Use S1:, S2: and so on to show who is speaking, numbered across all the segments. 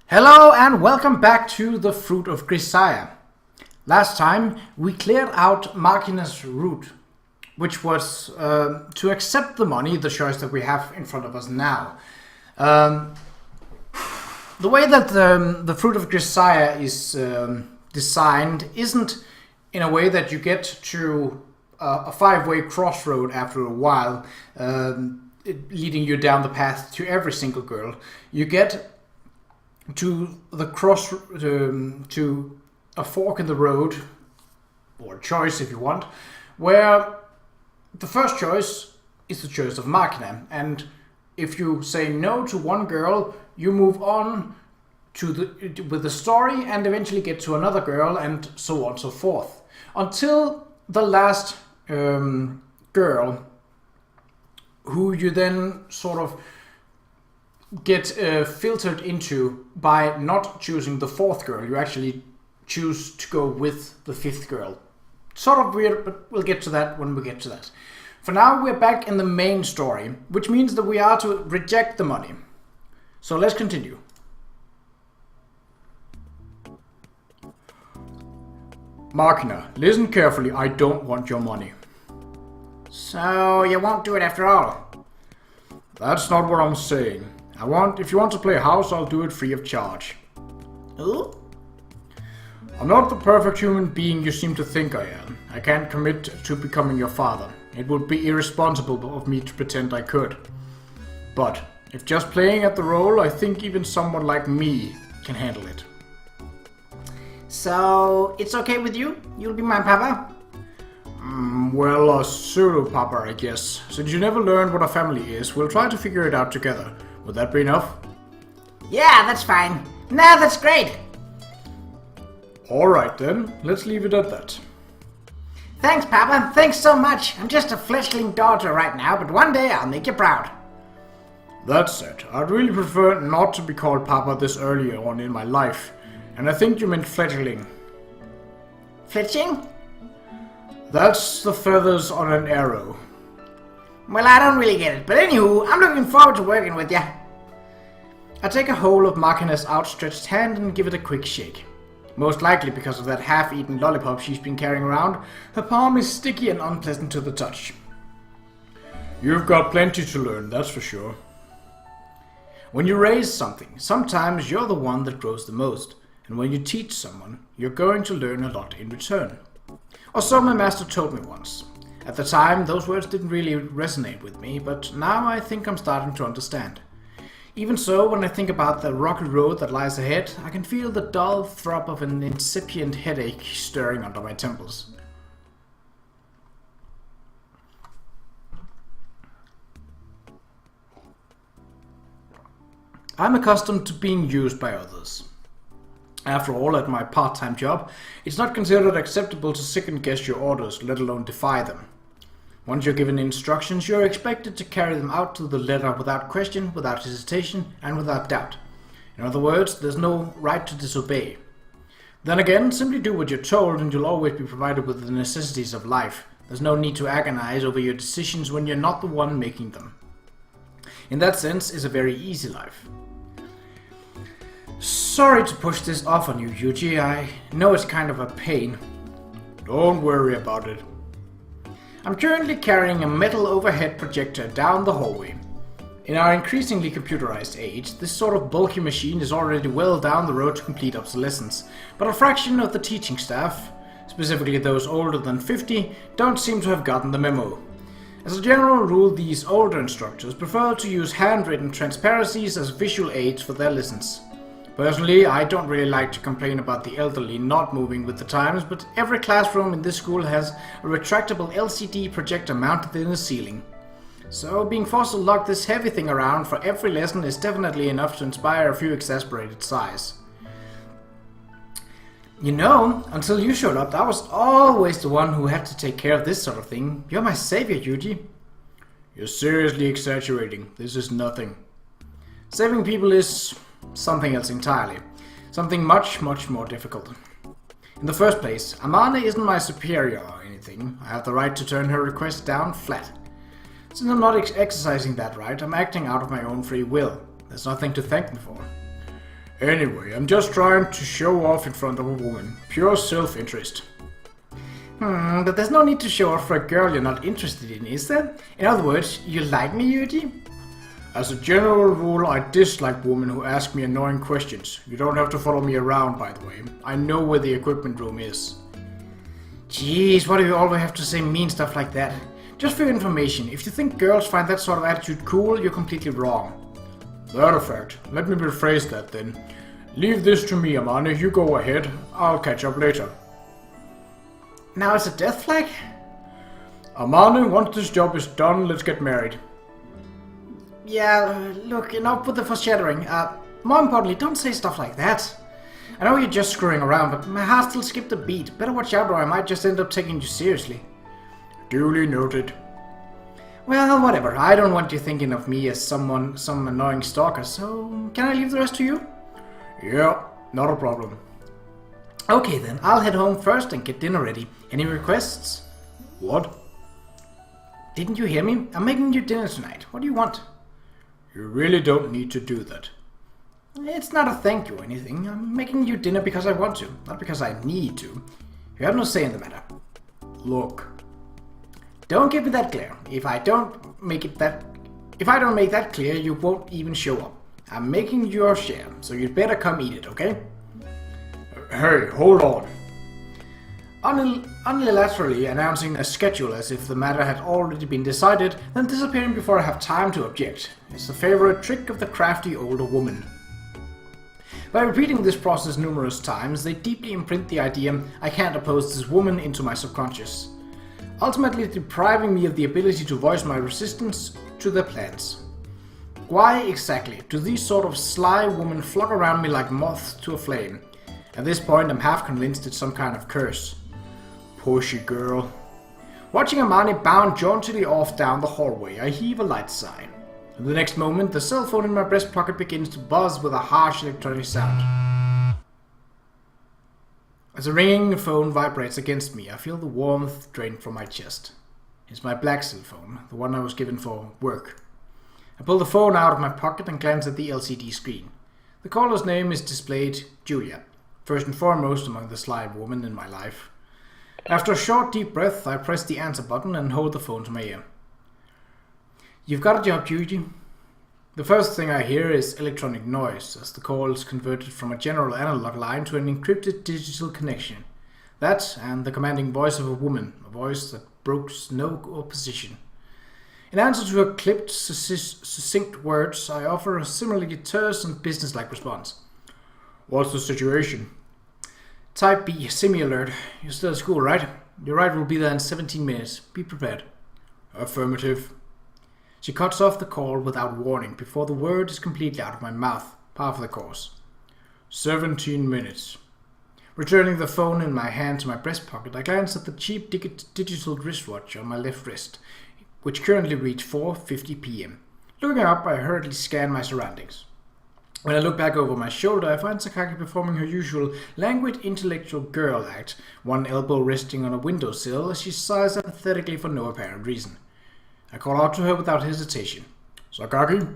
S1: Hello and welcome back to the Fruit of Grisaia. Last time we cleared out Markina's route, which was to accept the money, the choice that we have in front of us now. The way that the Fruit of Grisaia is designed isn't in a way that you get to a five-way crossroad after a while, leading you down the path to every single girl. You get to the to a fork in the road, or a choice if you want, where the first choice is the choice of Markina, and if you say no to one girl, you move on with the story and eventually get to another girl, and so on and so forth, until the last girl, who you then sort of get filtered into by not choosing the fourth girl. You actually choose to go with the fifth girl. Sort of weird, but we'll get to that when we get to that. For now, we're back in the main story, which means that we are to reject the money. So let's continue. Markina, listen carefully, I don't want your money.
S2: So you won't do it after all?
S1: That's not what I'm saying. If you want to play house, I'll do it free of charge.
S2: Ooh?
S1: I'm not the perfect human being you seem to think I am. I can't commit to becoming your father. It would be irresponsible of me to pretend I could. But if just playing at the role, I think even someone like me can handle it.
S2: So it's okay with you? You'll be my papa?
S1: Well, a pseudo-papa, I guess. Since you never learned what a family is, we'll try to figure it out together. Would that be enough?
S2: Yeah, that's fine. No, that's great.
S1: Alright then, let's leave it at that.
S2: Thanks, Papa. Thanks so much. I'm just a fleshling daughter right now, but one day I'll make you proud.
S1: That said, I'd really prefer not to be called Papa this early on in my life. And I think you meant fledgling.
S2: Fletching?
S1: That's the feathers on an arrow.
S2: Well, I don't really get it, but anywho, I'm looking forward to working with ya.
S1: I take a hold of Markina's outstretched hand and give it a quick shake. Most likely because of that half-eaten lollipop she's been carrying around, her palm is sticky and unpleasant to the touch. You've got plenty to learn, that's for sure. When you raise something, sometimes you're the one that grows the most, and when you teach someone, you're going to learn a lot in return. Or so my master told me once. At the time, those words didn't really resonate with me, but now I think I'm starting to understand. Even so, when I think about the rocky road that lies ahead, I can feel the dull throb of an incipient headache stirring under my temples. I'm accustomed to being used by others. After all, at my part-time job, it's not considered acceptable to second-guess your orders, let alone defy them. Once you're given instructions, you're expected to carry them out to the letter without question, without hesitation, and without doubt. In other words, there's no right to disobey. Then again, simply do what you're told and you'll always be provided with the necessities of life. There's no need to agonize over your decisions when you're not the one making them. In that sense, it's a very easy life. Sorry to push this off on you, Yuuji. I know it's kind of a pain. Don't worry about it. I'm currently carrying a metal overhead projector down the hallway. In our increasingly computerized age, this sort of bulky machine is already well down the road to complete obsolescence, but a fraction of the teaching staff, specifically those older than 50, don't seem to have gotten the memo. As a general rule, these older instructors prefer to use handwritten transparencies as visual aids for their lessons. Personally, I don't really like to complain about the elderly not moving with the times, but every classroom in this school has a retractable LCD projector mounted in the ceiling. So being forced to lug this heavy thing around for every lesson is definitely enough to inspire a few exasperated sighs. You know, until you showed up, I was always the one who had to take care of this sort of thing. You're my savior, Yuuji. You're seriously exaggerating. This is nothing. Saving people is something else entirely. Something much, much more difficult. In the first place, Amane isn't my superior or anything. I have the right to turn her request down flat. Since I'm not exercising that right, I'm acting out of my own free will. There's nothing to thank me for. Anyway, I'm just trying to show off in front of a woman. Pure self-interest.
S2: But there's no need to show off for a girl you're not interested in, is there? In other words, you like me, Yuuji?
S1: As a general rule, I dislike women who ask me annoying questions. You don't have to follow me around, by the way. I know where the equipment room is.
S2: Jeez, why do you always have to say mean stuff like that? Just for your information, if you think girls find that sort of attitude cool, you're completely wrong.
S1: That a fact. Let me rephrase that then. Leave this to me, Amani. You go ahead. I'll catch up later.
S2: Now it's a death flag?
S1: Amani, once this job is done, let's get married.
S2: Yeah, look, enough with the foreshadowing. More importantly, don't say stuff like that. I know you're just screwing around, but my heart still skipped a beat. Better watch out or I might just end up taking you seriously.
S1: Duly noted.
S2: Well, whatever. I don't want you thinking of me as some annoying stalker, so can I leave the rest to you?
S1: Yeah, not a problem.
S2: Okay then, I'll head home first and get dinner ready. Any requests?
S1: What?
S2: Didn't you hear me? I'm making you dinner tonight. What do you want?
S1: You really don't need to do that.
S2: It's not a thank you or anything. I'm making you dinner because I want to, not because I need to. You have no say in the matter.
S1: Look.
S2: Don't give me that glare. If I don't make that clear, you won't even show up. I'm making your share, so you'd better come eat it, okay?
S1: Hey, hold on.
S2: Unilaterally announcing a schedule as if the matter had already been decided, then disappearing before I have time to object. It's the favorite trick of the crafty older woman. By repeating this process numerous times, they deeply imprint the idea I can't oppose this woman into my subconscious, ultimately depriving me of the ability to voice my resistance to their plans. Why exactly do these sort of sly women flock around me like moths to a flame? At this point, I'm half convinced it's some kind of curse. Pushy girl. Watching Amani bound jauntily off down the hallway, I heave a light sigh. The next moment, the cell phone in my breast pocket begins to buzz with a harsh electronic sound. As a ringing phone vibrates against me, I feel the warmth drain from my chest. It's my black cell phone, the one I was given for work. I pull the phone out of my pocket and glance at the LCD screen. The caller's name is displayed Julia, first and foremost among the sly women in my life. After a short deep breath, I press the answer button and hold the phone to my ear. You've got a job, Yuuji. The first thing I hear is electronic noise, as the call is converted from a general analog line to an encrypted digital connection. That, and the commanding voice of a woman, a voice that brokes no opposition. In answer to her clipped, succinct words, I offer a similarly terse and businesslike response.
S1: What's the situation?
S2: Type B, semi-alert. You're still at school, right? Your ride will be there in 17 minutes. Be prepared.
S1: Affirmative.
S2: She cuts off the call without warning before the word is completely out of my mouth, par for the course.
S1: 17 minutes.
S2: Returning the phone in my hand to my breast pocket, I glance at the cheap digital wristwatch on my left wrist, which currently reads 4:50 p.m. Looking up, I hurriedly scan my surroundings. When I look back over my shoulder, I find Sakaki performing her usual languid intellectual girl act, one elbow resting on a windowsill as she sighs apathetically for no apparent reason. I call out to her without hesitation.
S1: Sakaki?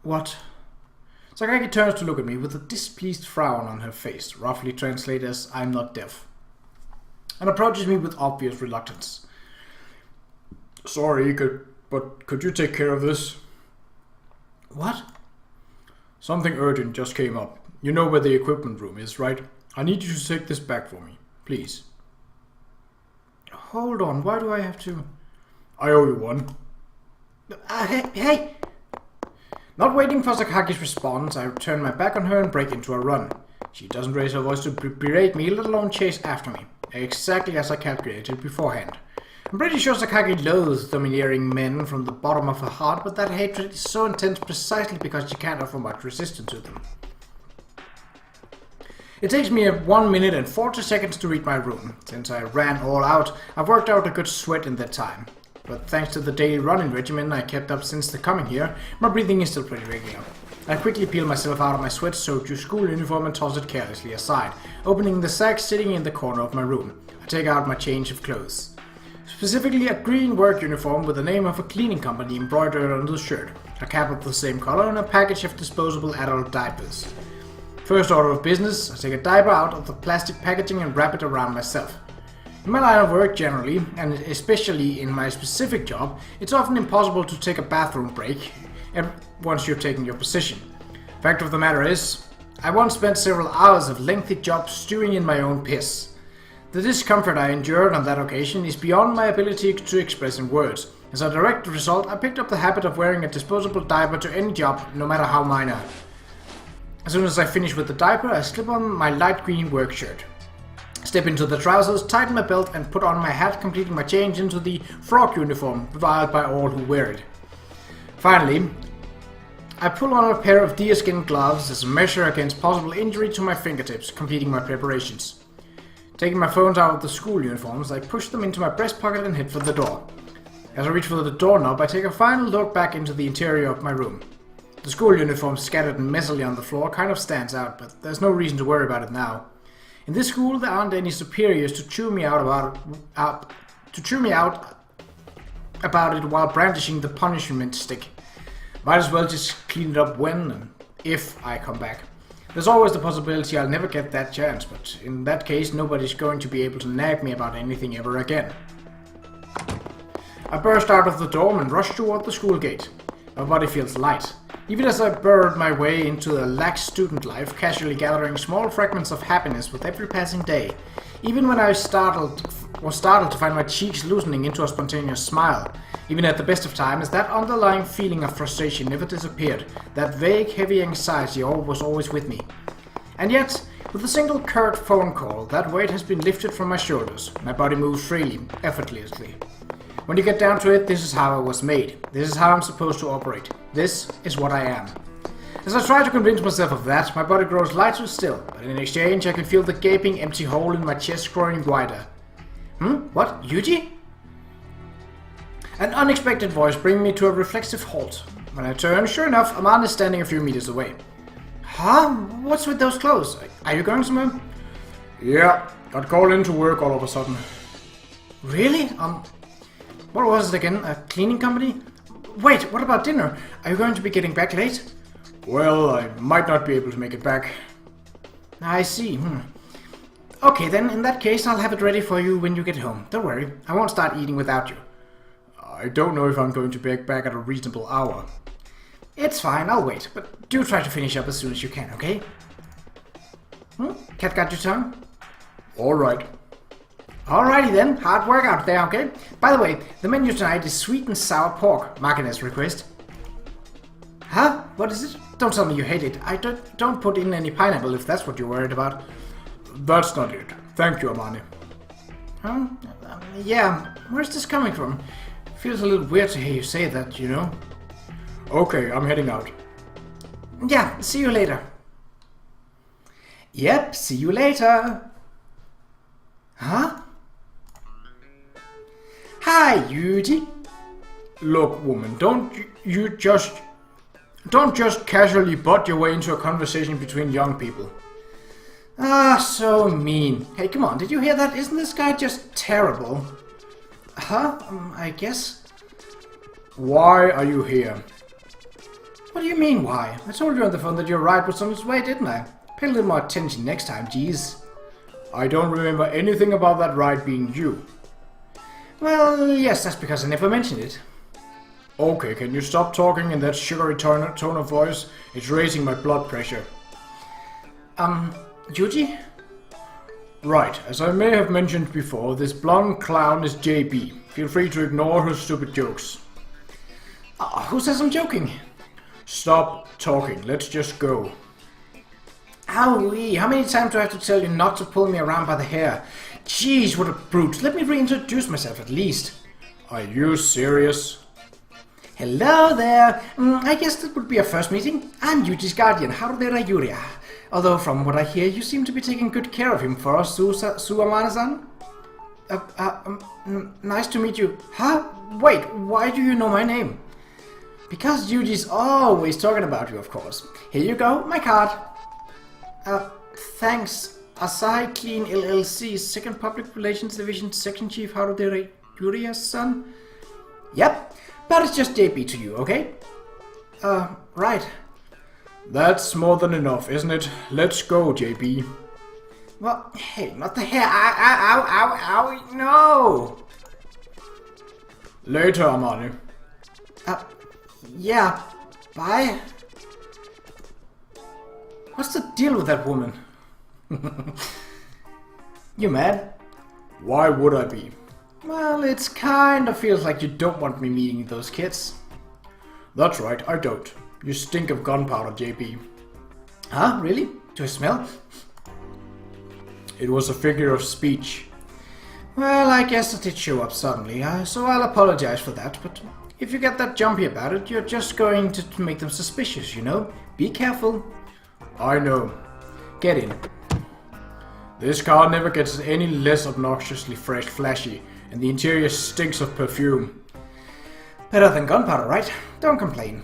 S2: What? Sakaki turns to look at me with a displeased frown on her face, roughly translated as I'm not deaf, and approaches me with obvious reluctance.
S1: Sorry, but could you take care of this?
S2: What?
S1: Something urgent just came up. You know where the equipment room is, right? I need you to take this back for me, please.
S2: Hold on, why do I have to...
S1: I owe you one.
S2: Hey! Not waiting for Sakaki's response, I turn my back on her and break into a run. She doesn't raise her voice to berate me, let alone chase after me, exactly as I calculated beforehand. I'm pretty sure Sakaki loathes domineering men from the bottom of her heart, but that hatred is so intense precisely because she can't offer much resistance to them. It takes me 1 minute and 40 seconds to reach my room. Since I ran all out, I've worked out a good sweat in that time. But thanks to the daily running regimen I kept up since the coming here, my breathing is still pretty regular. I quickly peel myself out of my sweat-soaked school uniform and toss it carelessly aside, opening the sack sitting in the corner of my room. I take out my change of clothes. Specifically a green work uniform with the name of a cleaning company embroidered on the shirt, a cap of the same color, and a package of disposable adult diapers. First order of business, I take a diaper out of the plastic packaging and wrap it around myself. In my line of work generally, and especially in my specific job, it's often impossible to take a bathroom break once you've taken your position. Fact of the matter is, I once spent several hours of lengthy jobs stewing in my own piss. The discomfort I endured on that occasion is beyond my ability to express in words. As a direct result, I picked up the habit of wearing a disposable diaper to any job, no matter how minor. As soon as I finish with the diaper, I slip on my light green work shirt. Step into the trousers, tighten my belt, and put on my hat, completing my change into the frog uniform reviled by all who wear it. Finally, I pull on a pair of deerskin gloves as a measure against possible injury to my fingertips, completing my preparations. Taking my phones out of the school uniforms, I push them into my breast pocket and head for the door. As I reach for the doorknob, I take a final look back into the interior of my room. The school uniform scattered messily on the floor kind of stands out, but there's no reason to worry about it now. In this school, there aren't any superiors to chew me out about it while brandishing the punishment stick. Might as well just clean it up when and if I come back. There's always the possibility I'll never get that chance, but in that case, nobody's going to be able to nag me about anything ever again. I burst out of the dorm and rush toward the school gate. My body feels light. Even as I burrowed my way into the lax student life, casually gathering small fragments of happiness with every passing day. Even when I was startled to find my cheeks loosening into a spontaneous smile. Even at the best of times, that underlying feeling of frustration never disappeared. That vague, heavy anxiety was always with me. And yet, with a single curt phone call, that weight has been lifted from my shoulders. My body moves freely, effortlessly. When you get down to it, this is how I was made. This is how I'm supposed to operate. This is what I am. As I try to convince myself of that, my body grows lighter still, but in exchange I can feel the gaping empty hole in my chest growing wider. What? Yuuji? An unexpected voice brings me to a reflexive halt. When I turn, sure enough, Aman is standing a few meters away. Huh? What's with those clothes? Are you going somewhere?
S1: Yeah, got called into work all of a sudden.
S2: Really? What was it again? A cleaning company? Wait, what about dinner? Are you going to be getting back late?
S1: Well, I might not be able to make it back.
S2: I see. Okay, then, in that case, I'll have it ready for you when you get home. Don't worry, I won't start eating without you.
S1: I don't know if I'm going to be back at a reasonable hour.
S2: It's fine, I'll wait, but do try to finish up as soon as you can, okay? Cat got your tongue?
S1: Alright.
S2: Alrighty then, hard work out there, okay? By the way, the menu tonight is sweet and sour pork, marking as request. Huh? What is it? Don't tell me you hate it. I don't put in any pineapple if that's what you're worried about.
S1: That's not it. Thank you, Amani.
S2: Yeah, where's this coming from? Feels a little weird to hear you say that, you know?
S1: Okay, I'm heading out.
S2: Yeah, see you later. Yep, see you later. Huh? Hi, Yuuji.
S1: Look, woman, don't just casually butt your way into a conversation between young people.
S2: Ah, so mean. Hey, come on, did you hear that? Isn't this guy just terrible? Huh? I guess.
S1: Why are you here?
S2: What do you mean, why? I told you on the phone that your ride was on its way, didn't I? Pay a little more attention next time, geez.
S1: I don't remember anything about that ride being you.
S2: Well, yes, that's because I never mentioned it.
S1: Okay, can you stop talking in that sugary tone of voice? It's raising my blood pressure.
S2: Yuuji?
S1: Right, as I may have mentioned before, this blonde clown is JB. Feel free to ignore her stupid jokes.
S2: Who says I'm joking?
S1: Stop talking, let's just go.
S2: Owie, how many times do I have to tell you not to pull me around by the hair? Jeez, what a brute. Let me reintroduce myself at least.
S1: Are you serious?
S2: Hello there. I guess that would be a first meeting. I'm Yuuji's guardian, Qa'Rajh. Although from what I hear, you seem to be taking good care of him for us, Suamana-san. Nice to meet you. Huh? Wait, why do you know my name? Because Yuuji's always talking about you, of course. Here you go, my card. Thanks. Asahi Clean LLC, Second Public Relations Division, Section Chief Qa'Rajh. Yuria's son? Yep, but it's just JB to you, okay? Right.
S1: That's more than enough, isn't it? Let's go, JB.
S2: Well, hey, not the hair. Ow, no!
S1: Later, Amani.
S2: Yeah, bye. What's the deal with that woman? You mad?
S1: Why would I be?
S2: Well, it's kind of feels like you don't want me meeting those kids.
S1: That's right, I don't. You stink of gunpowder, JB.
S2: Huh? Really? Do I smell?
S1: It was a figure of speech.
S2: Well, I guess it did show up suddenly, so I'll apologize for that, but if you get that jumpy about it, you're just going to make them suspicious, you know? Be careful.
S1: I know.
S2: Get in.
S1: This car never gets any less obnoxiously flashy, and the interior stinks of perfume.
S2: Better than gunpowder, right? Don't complain.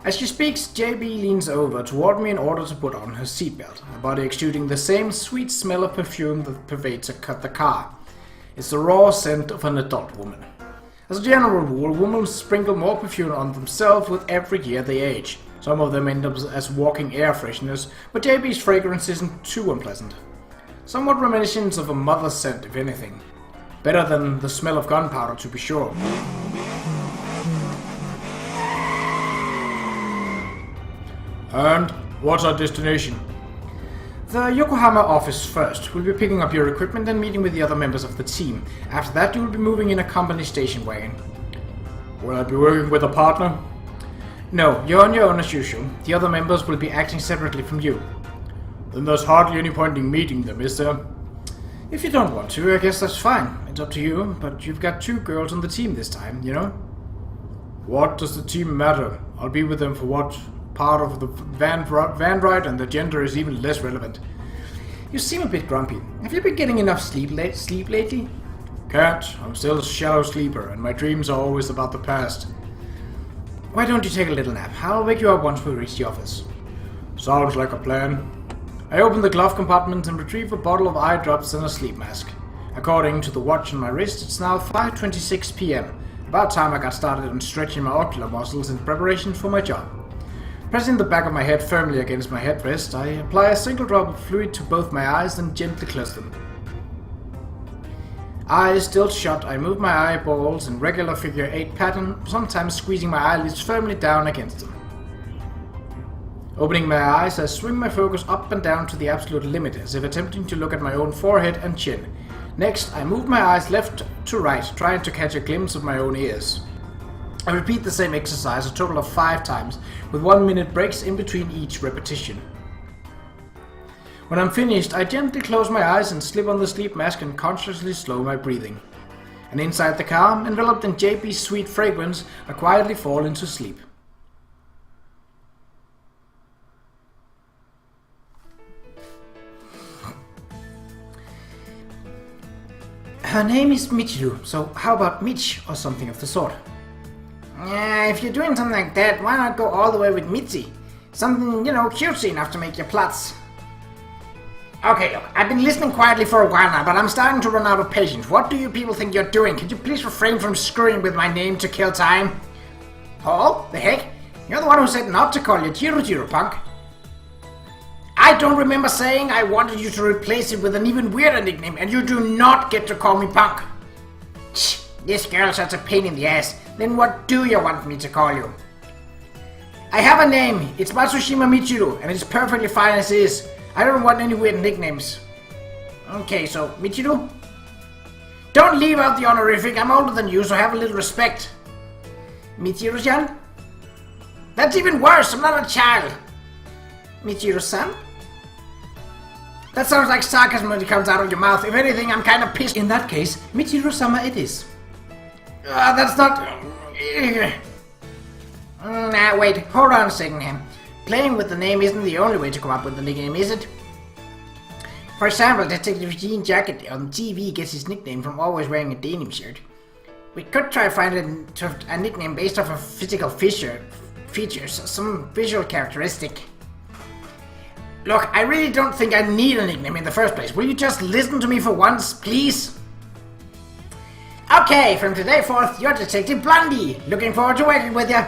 S2: As she speaks, JB leans over toward me in order to put on her seatbelt, her body exuding the same sweet smell of perfume that pervades the car. It's the raw scent of an adult woman. As a general rule, women sprinkle more perfume on themselves with every year they age. Some of them end up as walking air fresheners, but JB's fragrance isn't too unpleasant. Somewhat reminiscent of a mother's scent, if anything. Better than the smell of gunpowder, to be sure.
S1: And what's our destination?
S2: The Yokohama office first. We'll be picking up your equipment and meeting with the other members of the team. After that, you will be moving in a company station wagon.
S1: Will I be working with a partner?
S2: No, you're on your own as usual. The other members will be acting separately from you.
S1: Then there's hardly any point in meeting them, is there?
S2: If you don't want to, I guess that's fine. It's up to you, but you've got 2 girls on the team this time, you know?
S1: What does the team matter? I'll be with them for what part of the van ride, and the gender is even less relevant.
S2: You seem a bit grumpy. Have you been getting enough sleep lately?
S1: Can't. I'm still a shallow sleeper, and my dreams are always about the past.
S2: Why don't you take a little nap? I'll wake you up once we reach the office.
S1: Sounds like a plan.
S2: I open the glove compartment and retrieve a bottle of eye drops and a sleep mask. According to the watch on my wrist, it's now 5:26 p.m. About time I got started on stretching my ocular muscles in preparation for my job. Pressing the back of my head firmly against my headrest, I apply a single drop of fluid to both my eyes and gently close them. Eyes still shut, I move my eyeballs in regular figure 8 pattern, sometimes squeezing my eyelids firmly down against them. Opening my eyes, I swing my focus up and down to the absolute limit, as if attempting to look at my own forehead and chin. Next, I move my eyes left to right, trying to catch a glimpse of my own ears. I repeat the same exercise a total of 5 times, with 1-minute breaks in between each repetition. When I'm finished, I gently close my eyes and slip on the sleep mask and consciously slow my breathing. And inside the car, enveloped in JP's sweet fragrance, I quietly fall into sleep. Her name is Michiru, so how about Mich or something of the sort? If you're doing something like that, why not go all the way with Mitzi? Something, cutesy enough to make your plots. Okay, look, I've been listening quietly for a while now, but I'm starting to run out of patience. What do you people think you're doing? Could you please refrain from screwing with my name to kill time? Paul? The heck? You're the one who said not to call you Qa'Rajh, punk. I don't remember saying I wanted you to replace it with an even weirder nickname, and you do not get to call me punk. Shh, this girl's such a pain in the ass. Then what do you want me to call you? I have a name. It's Matsushima Michiru, and it's perfectly fine as is. I don't want any weird nicknames. Okay, so Michiru? Don't leave out the honorific. I'm older than you, so have a little respect. Michiru-san? That's even worse. I'm not a child. Michiru-san? That sounds like sarcasm when it comes out of your mouth. If anything, I'm kind of pissed. In that case, Michiru-sama it is. That's not... Nah, wait. Hold on a second here. Playing with the name isn't the only way to come up with the nickname, is it? For example, Detective Jean Jacket on TV gets his nickname from always wearing a denim shirt. We could try finding a nickname based off of physical features, some visual characteristic. Look, I really don't think I need a nickname in the first place. Will you just listen to me for once, please?
S1: Okay, from today forth, you're Detective Blondie. Looking forward to working with you.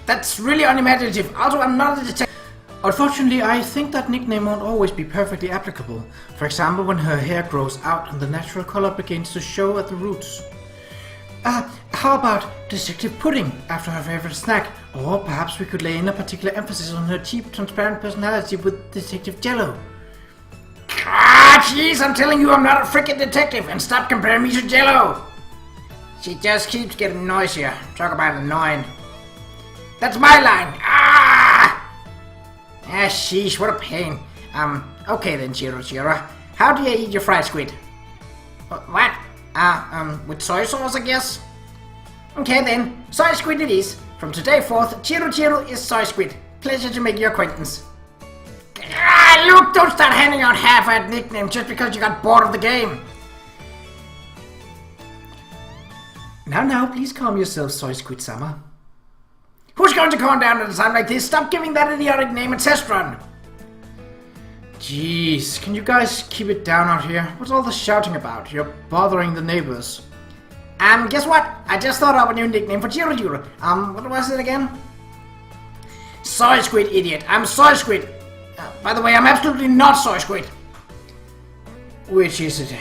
S1: That's really unimaginative. Also, I'm not a detective.
S2: Unfortunately, I think that nickname won't always be perfectly applicable. For example, when her hair grows out and the natural color begins to show at the roots. How about Detective Pudding after her favorite snack? Or perhaps we could lay in a particular emphasis on her cheap, transparent personality with Detective Jello.
S1: Jeez, I'm telling you I'm not a freaking detective, and stop comparing me to Jello. She just keeps getting noisier. Talk about annoying. That's my line. Sheesh, what a pain. Okay then, Qa'Rajh. How do you eat your fried squid? What? With soy sauce, I guess? Okay then, soy squid it is. From today forth, Qa'Rajh is soy squid. Pleasure to make your acquaintance. Look, don't start handing out half-assed nicknames just because you got bored of the game.
S2: Now, please calm yourself, Soy Squid-sama.
S1: Who's going to calm down at a time like this? Stop giving that idiotic name a test run.
S2: Jeez, can you guys keep it down out here? What's all the shouting about? You're bothering the neighbors.
S1: Guess what? I just thought up a new nickname for Qa'Rajh. What was it again? Soy Squid, idiot. I'm Soy Squid. By the way, I'm absolutely not Soy Squid.
S2: Which is it?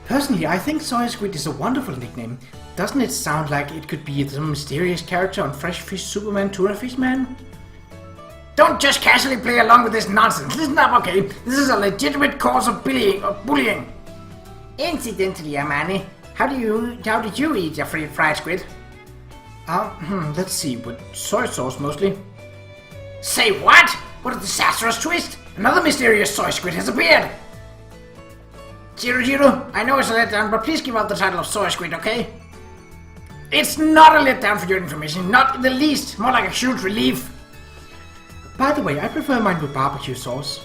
S2: Personally, I think Soy Squid is a wonderful nickname. Doesn't it sound like it could be some mysterious character on Fresh Fish Superman Tuna Fish Man?
S1: Don't just casually play along with this nonsense. Listen up, okay? This is a legitimate cause of bullying. Incidentally, Amani, how did you eat your fried squid?
S2: Let's see, with soy sauce mostly.
S1: Say what? What a disastrous twist! Another mysterious soy squid has appeared! Qa'Rajh, I know it's a letdown, but please give out the title of soy squid, okay? It's not a letdown for your information, not in the least. More like a huge relief.
S2: By the way, I prefer mine with barbecue sauce.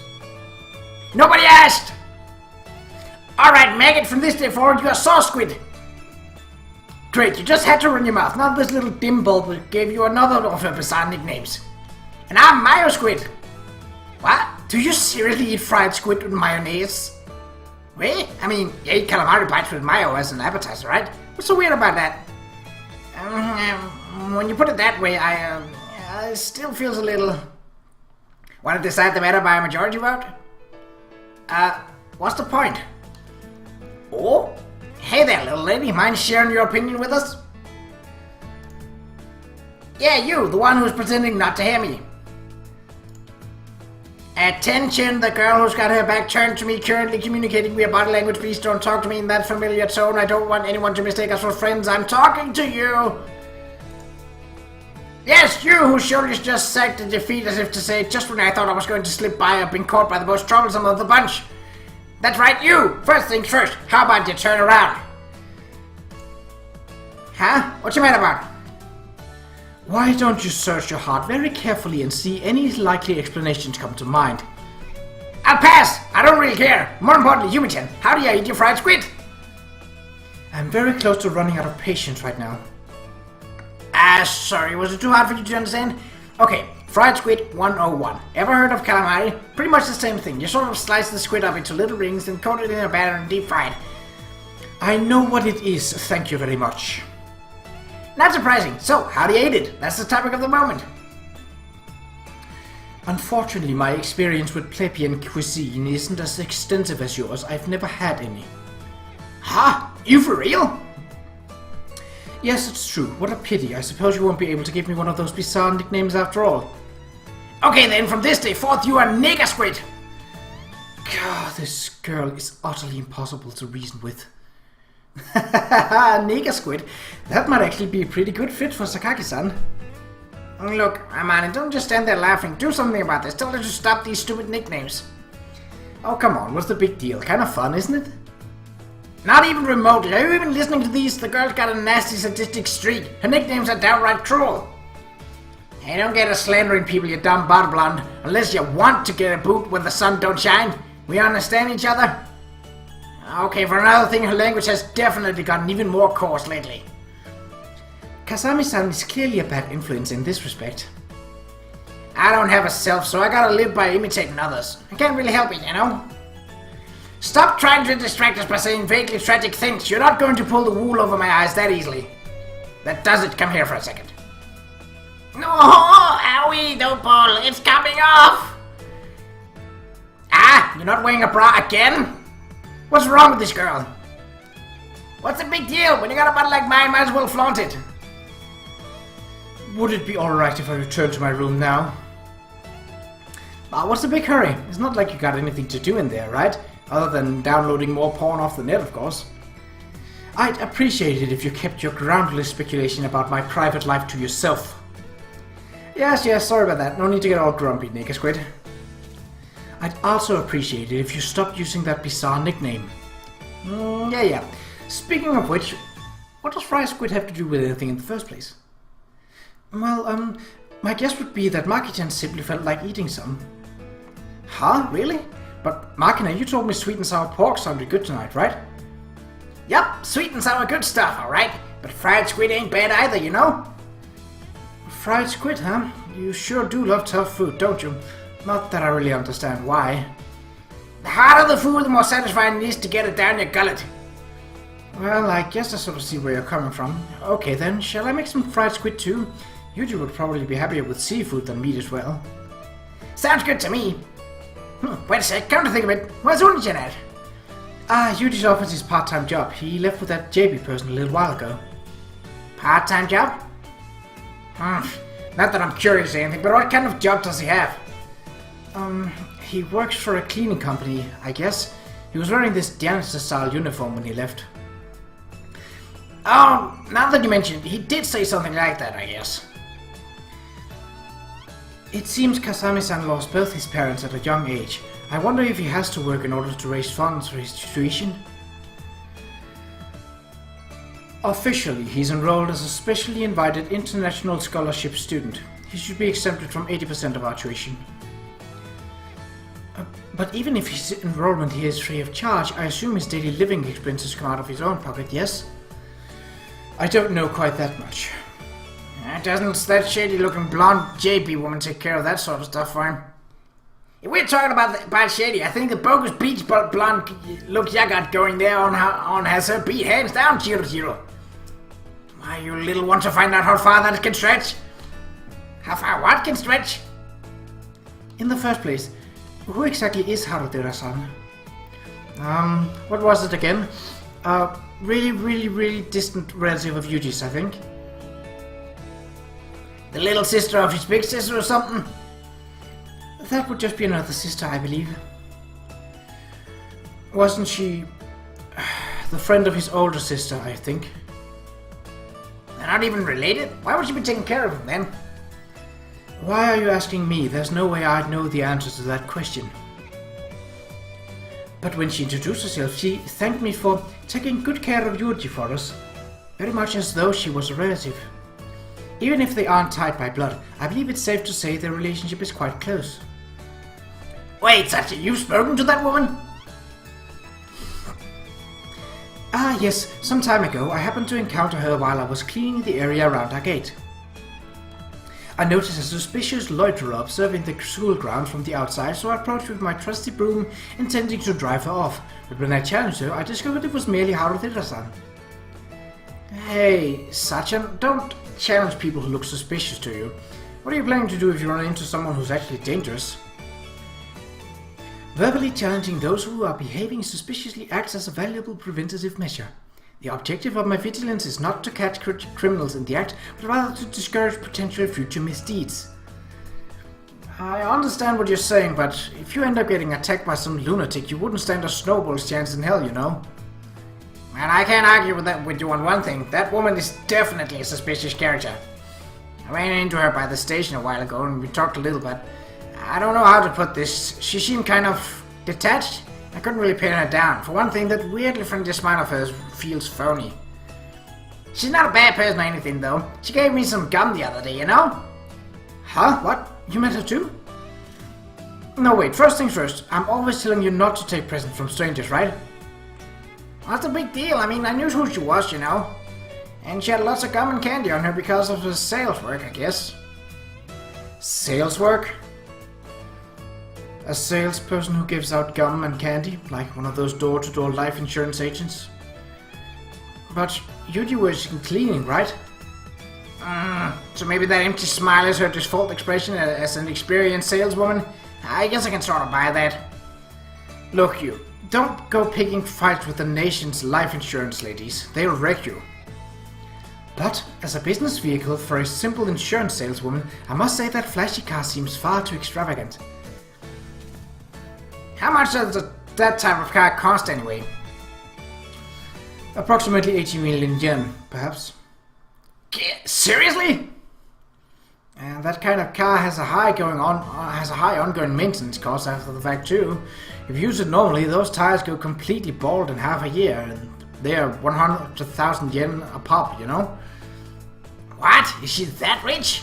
S1: Nobody asked! Alright, maggot, from this day forward, you are sauce squid. Great, you just had to run your mouth. Now this little dim bulb gave you another of her bizarre nicknames. And I'm Mayo Squid. What? Do you seriously eat fried squid with mayonnaise? Wait, I mean, you eat calamari bites with mayo as an appetizer, right? What's so weird about that? When you put it that way, it still feels a little... Want to decide the matter by a majority vote? What's the point? Oh? Hey there, little lady. Mind sharing your opinion with us? Yeah, you, the one who's pretending not to hear me. Attention, the girl who's got her back turned to me, currently communicating via body language. Please don't talk to me in that familiar tone. I don't want anyone to mistake us for friends. I'm talking to you. Yes, you whose shoulders just sagged in defeat as if to say, just when I thought I was going to slip by, I've been caught by the most troublesome of the bunch. That's right, you! First things first, how about you turn around? Huh? What you mad about?
S2: Why don't you search your heart very carefully and see any likely explanations come to mind?
S1: I'll pass! I don't really care. More importantly, Yuuji, how do you eat your fried squid?
S2: I'm very close to running out of patience right now.
S1: Sorry, was it too hard for you to understand? Okay, fried squid 101. Ever heard of calamari? Pretty much the same thing. You sort of slice the squid up into little rings and coat it in a batter and deep fried.
S2: I know what it is, thank you very much.
S1: Not surprising. So, how do you eat it? That's the topic of the moment.
S2: Unfortunately, my experience with plebeian cuisine isn't as extensive as yours. I've never had any.
S1: Huh? You for real?
S2: Yes, it's true. What a pity. I suppose you won't be able to give me one of those bizarre nicknames after all.
S1: Okay then, from this day forth, you are Nigger Squid.
S2: God, this girl is utterly impossible to reason with. Nigger Squid? That might actually be a pretty good fit for Sakaki-san.
S1: Look, Amani, don't just stand there laughing. Do something about this. Tell her to stop these stupid nicknames.
S2: Oh, come on. What's the big deal? Kind of fun, isn't it?
S1: Not even remotely. Are you even listening to these? The girl's got a nasty sadistic streak. Her nicknames are downright cruel. Hey, don't get us slandering people, you dumb bottle blonde. Unless you want to get a boot when the sun don't shine. We understand each other? Okay, for another thing, her language has definitely gotten even more coarse lately.
S2: Kasami-san is clearly a bad influence in this respect.
S1: I don't have a self, so I gotta live by imitating others. I can't really help it, you know? Stop trying to distract us by saying vaguely tragic things. You're not going to pull the wool over my eyes that easily. That does it. Come here for a second. No, owie, don't pull. It's coming off. Ah, you're not wearing a bra again? What's wrong with this girl? What's the big deal? When you got a body like mine, might as well flaunt it.
S2: Would it be alright if I return to my room now? What's the big hurry? It's not like you got anything to do in there, right? Other than downloading more porn off the net, of course. I'd appreciate it if you kept your groundless speculation about my private life to yourself. Yes, sorry about that. No need to get all grumpy, Naked Squid. I'd also appreciate it if you stopped using that bizarre nickname. Yeah. Speaking of which, what does fried squid have to do with anything in the first place? Well, my guess would be that Maki-chan simply felt like eating some. Huh? Really? But Makina, you told me sweet and sour pork sounded good tonight, right?
S1: Yup, sweet and sour good stuff, alright? But fried squid ain't bad either, you know?
S2: Fried squid, huh? You sure do love tough food, don't you? Not that I really understand why.
S1: The harder the food, the more satisfying it is to get it down your gullet.
S2: Well, I guess I sort of see where you're coming from. Okay then, shall I make some fried squid too? Yuuji would probably be happier with seafood than meat as well.
S1: Sounds good to me. Wait a sec, come to think of it, where's Gunpowder at?
S2: Yuuji's office his part-time job. He left with that JB person a little while ago.
S1: Part-time job? Not that I'm curious or anything, but what kind of job does he have?
S2: He works for a cleaning company, I guess. He was wearing this janitor-style uniform when he left.
S1: Oh, now that you mention it, he did say something like that, I guess.
S2: It seems Kasami-san lost both his parents at a young age. I wonder if he has to work in order to raise funds for his tuition. Officially, he's enrolled as a specially invited international scholarship student. He should be exempted from 80% of our tuition. But even if his enrollment here is free of charge, I assume his daily living expenses come out of his own pocket, yes? I don't know quite that much.
S1: Doesn't that shady-looking blonde JP woman take care of that sort of stuff for him? If we're talking about shady, I think the bogus beach blonde look you got going there on has her beat hands down, Qa'Rajh. Why, you little want to find out how far that can stretch? How far what can stretch?
S2: In the first place, who exactly is Harudera-san? What was it again? Really distant relative of Yuuji's, I think.
S1: The little sister of his big sister or something?
S2: That would just be another sister, I believe. Wasn't she the friend of his older sister, I think?
S1: They're not even related? Why would she be taking care of him then?
S2: Why are you asking me? There's no way I'd know the answer to that question. But when she introduced herself, she thanked me for taking good care of Yuuji for us. Very much as though she was a relative. Even if they aren't tied by blood, I believe it's safe to say their relationship is quite close.
S1: Wait, Sachi, you've spoken to that woman?
S2: Yes, some time ago I happened to encounter her while I was cleaning the area around our gate. I noticed a suspicious loiterer observing the school grounds from the outside, so I approached with my trusty broom, intending to drive her off. But when I challenged her, I discovered it was merely Harudera-san. Hey, Sachin, don't challenge people who look suspicious to you. What are you planning to do if you run into someone who's actually dangerous? Verbally challenging those who are behaving suspiciously acts as a valuable preventative measure. The objective of my vigilance is not to catch criminals in the act, but rather to discourage potential future misdeeds. I understand what you're saying, but if you end up getting attacked by some lunatic, you wouldn't stand a snowball's chance in hell, you know?
S1: And I can't argue with you on one thing. That woman is definitely a suspicious character. I ran into her by the station a while ago and we talked a little, but I don't know how to put this. She seemed kind of detached. I couldn't really pin her down. For one thing, that weirdly friendly smile of hers feels phony. She's not a bad person or anything, though. She gave me some gum the other day, you know?
S2: Huh? What? You met her too? No, wait. First things first. I'm always telling you not to take presents from strangers, right?
S1: What's the big deal? I mean, I knew who she was, you know. And she had lots of gum and candy on her because of her sales work, I guess.
S2: Sales work? A salesperson who gives out gum and candy, like one of those door-to-door life insurance agents. But Yuuji was in cleaning, right?
S1: So maybe that empty smile is her default expression as an experienced saleswoman? I guess I can sort of buy that.
S2: Look, you, don't go picking fights with the nation's life insurance ladies. They'll wreck you. But, as a business vehicle for a simple insurance saleswoman, I must say that flashy car seems far too extravagant.
S1: How much does that type of car cost anyway?
S2: Approximately 80 million yen, perhaps.
S1: Seriously?
S2: And that kind of car has a high ongoing maintenance cost after the fact too. If you use it normally, those tires go completely bald in half a year, and they are 100,000 yen a pop, you know?
S1: What? Is she that rich?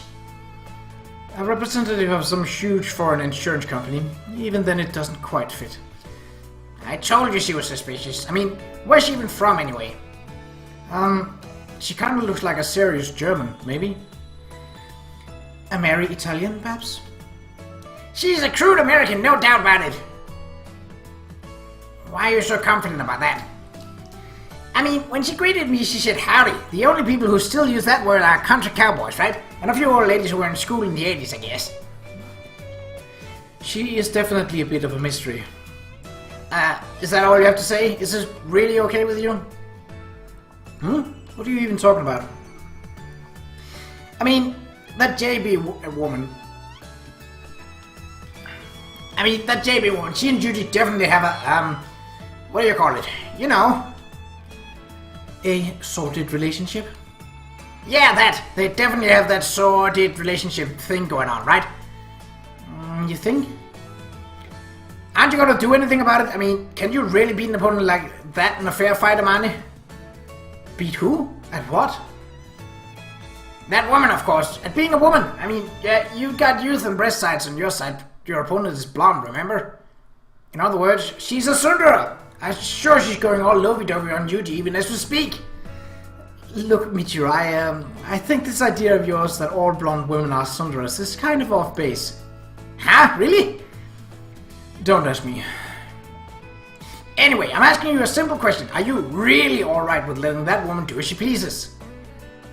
S2: A representative of some huge foreign insurance company. Even then it doesn't quite fit.
S1: I told you she was suspicious. I mean, where's she even from anyway?
S2: She kind of looks like a serious German, maybe? A merry Italian, perhaps?
S1: She's a crude American, no doubt about it. Why are you so confident about that? I mean, when she greeted me, she said howdy. The only people who still use that word are country cowboys, right? And a few old ladies who were in school in the 80s, I guess.
S2: She is definitely a bit of a mystery.
S1: Is that all you have to say? Is this really okay with you?
S2: What are you even talking about?
S1: I mean, that JB woman. She and Yuuji definitely have a, what do you call it? You know.
S2: A sordid relationship?
S1: Yeah, that. They definitely have that sordid relationship thing going on, right?
S2: You think?
S1: Aren't you gonna do anything about it? I mean, can you really beat an opponent like that in a fair fight, Amani?
S2: Beat who? At what?
S1: That woman, of course. At being a woman. I mean, yeah, you've got youth and breast sides on your side. Your opponent is blonde, remember? In other words, she's a tsundere. I'm sure she's going all lovey-dovey on Yuuji even as we speak.
S2: Look, Michiru, I think this idea of yours that all blonde women are tsunderes is kind of off base.
S1: Huh? Really?
S2: Don't ask me.
S1: Anyway, I'm asking you a simple question. Are you really alright with letting that woman do as she pleases?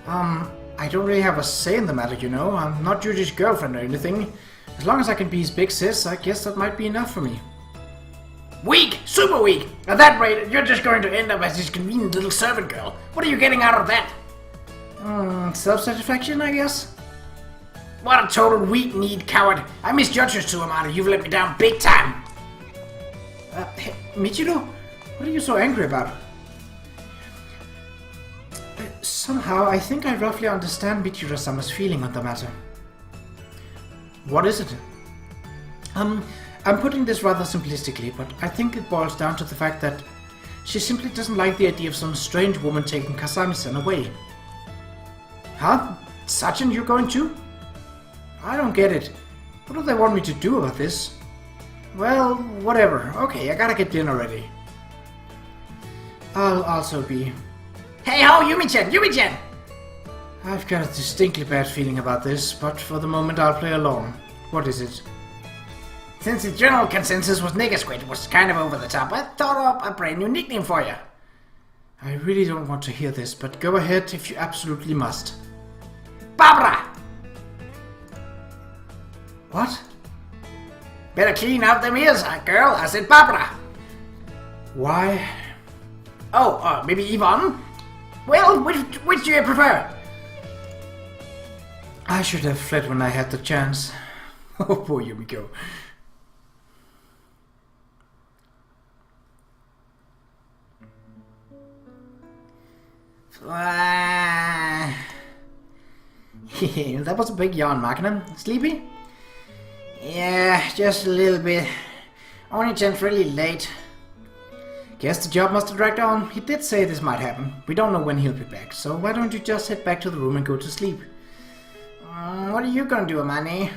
S2: I don't really have a say in the matter, you know. I'm not Yuuji's girlfriend or anything. As long as I can be his big sis, I guess that might be enough for me.
S1: Weak! Super weak! At that rate, you're just going to end up as his convenient little servant girl. What are you getting out of that?
S2: Self-satisfaction, I guess?
S1: What a total weak-kneed coward. I misjudged you too, Amanda. You've let me down big time.
S2: Hey, Michiru? What are you so angry about? Somehow, I think I roughly understand Michiru-sama's feeling on the matter. What is it? I'm putting this rather simplistically, but I think it boils down to the fact that she simply doesn't like the idea of some strange woman taking Kasami-san away. Huh? Sachin, you're going too? I don't get it. What do they want me to do about this? Well, whatever. Okay, I gotta get dinner ready. I'll also be...
S1: Hey ho, Yumi-chan! Yumi-chan!
S2: I've got a distinctly bad feeling about this, but for the moment I'll play along. What is it?
S1: Since the general consensus was Nigger Squid was kind of over the top, I thought up a brand new nickname for you.
S2: I really don't want to hear this, but go ahead if you absolutely must.
S1: Barbara!
S2: What?
S1: Better clean out them ears, girl. I said Barbara.
S2: Why?
S1: Oh, maybe Yvonne? Well, which do you prefer?
S2: I should have fled when I had the chance. Oh, poor Yumiko.
S1: That was a big yawn, Markman. Sleepy? Yeah, just a little bit. Only turned really late.
S2: Guess the job must have dragged on. He did say this might happen. We don't know when he'll be back, so why don't you just head back to the room and go to sleep?
S1: What are you gonna do, Amani?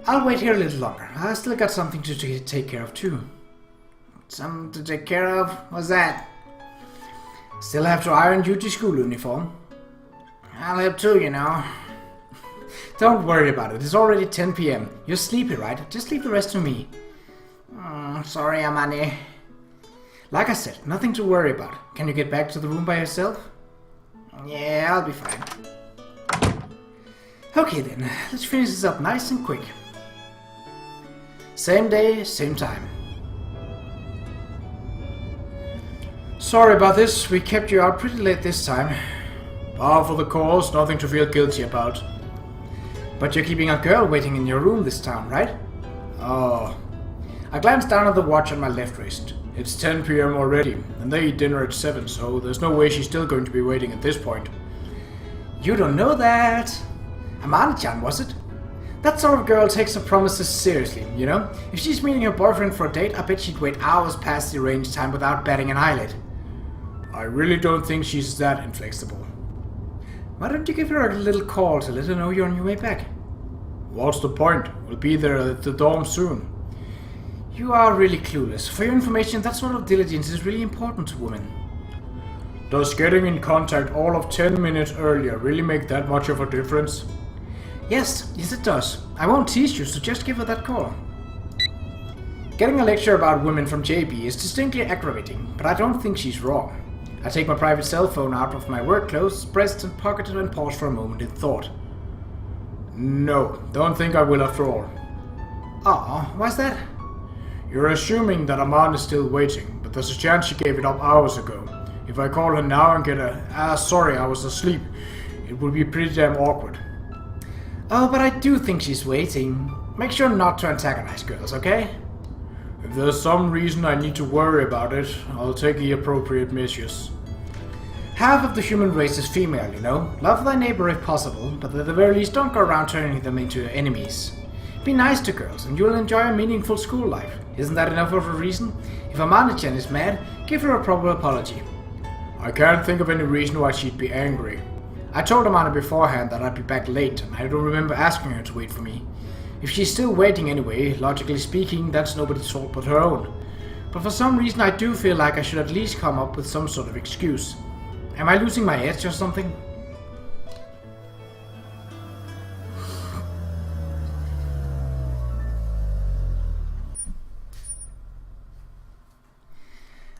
S2: I'll wait here a little longer. I still got something to take care of too.
S1: Something to take care of? What's that?
S2: Still have to iron Yuuji's school uniform.
S1: I'll help too, you know. Don't worry about it. It's already 10 p.m. You're sleepy, right? Just leave the rest to me. Sorry, Amane. Like I said, nothing to worry about. Can you get back to the room by yourself? Yeah, I'll be fine. Okay then, let's finish this up nice and quick. Same day, same time. Sorry about this, we kept you out pretty late this time. Par for the course, nothing to feel guilty about. But you're keeping a girl waiting in your room this time, right? Oh. I glanced down at the watch on my left wrist. It's 10 p.m. already, and they eat dinner at 7, so there's no way she's still going to be waiting at this point. You don't know that. Amane-chan, was it? That sort of girl takes her promises seriously, you know? If she's meeting her boyfriend for a date, I bet she'd wait hours past the arranged time without batting an eyelid. I really don't think she's that inflexible. Why don't you give her a little call to let her know you're on your way back? What's the point? We'll be there at the dorm soon. You are really clueless. For your information, that sort of diligence is really important to women. Does getting in contact all of 10 minutes earlier really make that much of a difference? Yes it does. I won't tease you, so just give her that call. Getting a lecture about women from JB is distinctly aggravating, but I don't think she's wrong. I take my private cell phone out of my work clothes, pressed and pocketed, and pause for a moment in thought. No, don't think I will after all. Aw, why's that? You're assuming that Amane is still waiting, but there's a chance she gave it up hours ago. If I call her now and get a sorry, I was asleep, it would be pretty damn awkward. Oh, but I do think she's waiting. Make sure not to antagonize girls, okay? If there's some reason I need to worry about it, I'll take the appropriate measures. Half of the human race is female, you know. Love thy neighbor if possible, but at the very least don't go around turning them into enemies. Be nice to girls, and you'll enjoy a meaningful school life. Isn't that enough of a reason? If Amane-chan is mad, give her a proper apology. I can't think of any reason why she'd be angry. I told Amane beforehand that I'd be back late, and I don't remember asking her to wait for me. If she's still waiting anyway, logically speaking, that's nobody's fault but her own. But for some reason I do feel like I should at least come up with some sort of excuse. Am I losing my edge or something?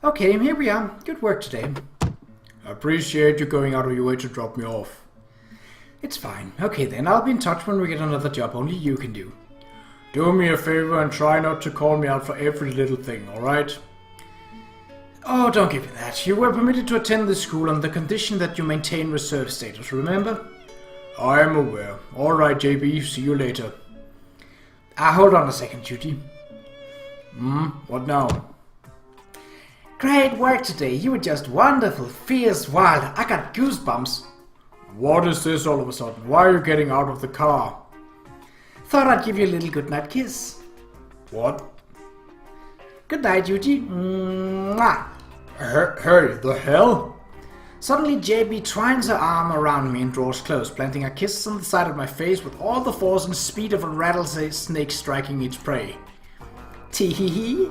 S1: Okay, here we are. Good work today. I appreciate you going out of your way to drop me off. It's fine. Okay then, I'll be in touch when we get another job only you can do. Do me a favor and try not to call me out for every little thing, alright? Oh, don't give me that. You were permitted to attend this school on the condition that you maintain reserve status, remember? I am aware. Alright, JB, see you later. Hold on a second, Yuuji. What now? Great work today. You were just wonderful, fierce, wild. I got goosebumps. What is this all of a sudden? Why are you getting out of the car? Thought I'd give you a little goodnight kiss. What? Good night, Yuuji. Mwah. Hey, the hell? Suddenly JB twines her arm around me and draws close, planting a kiss on the side of my face with all the force and speed of a rattlesnake striking its prey. Tee-hee-hee.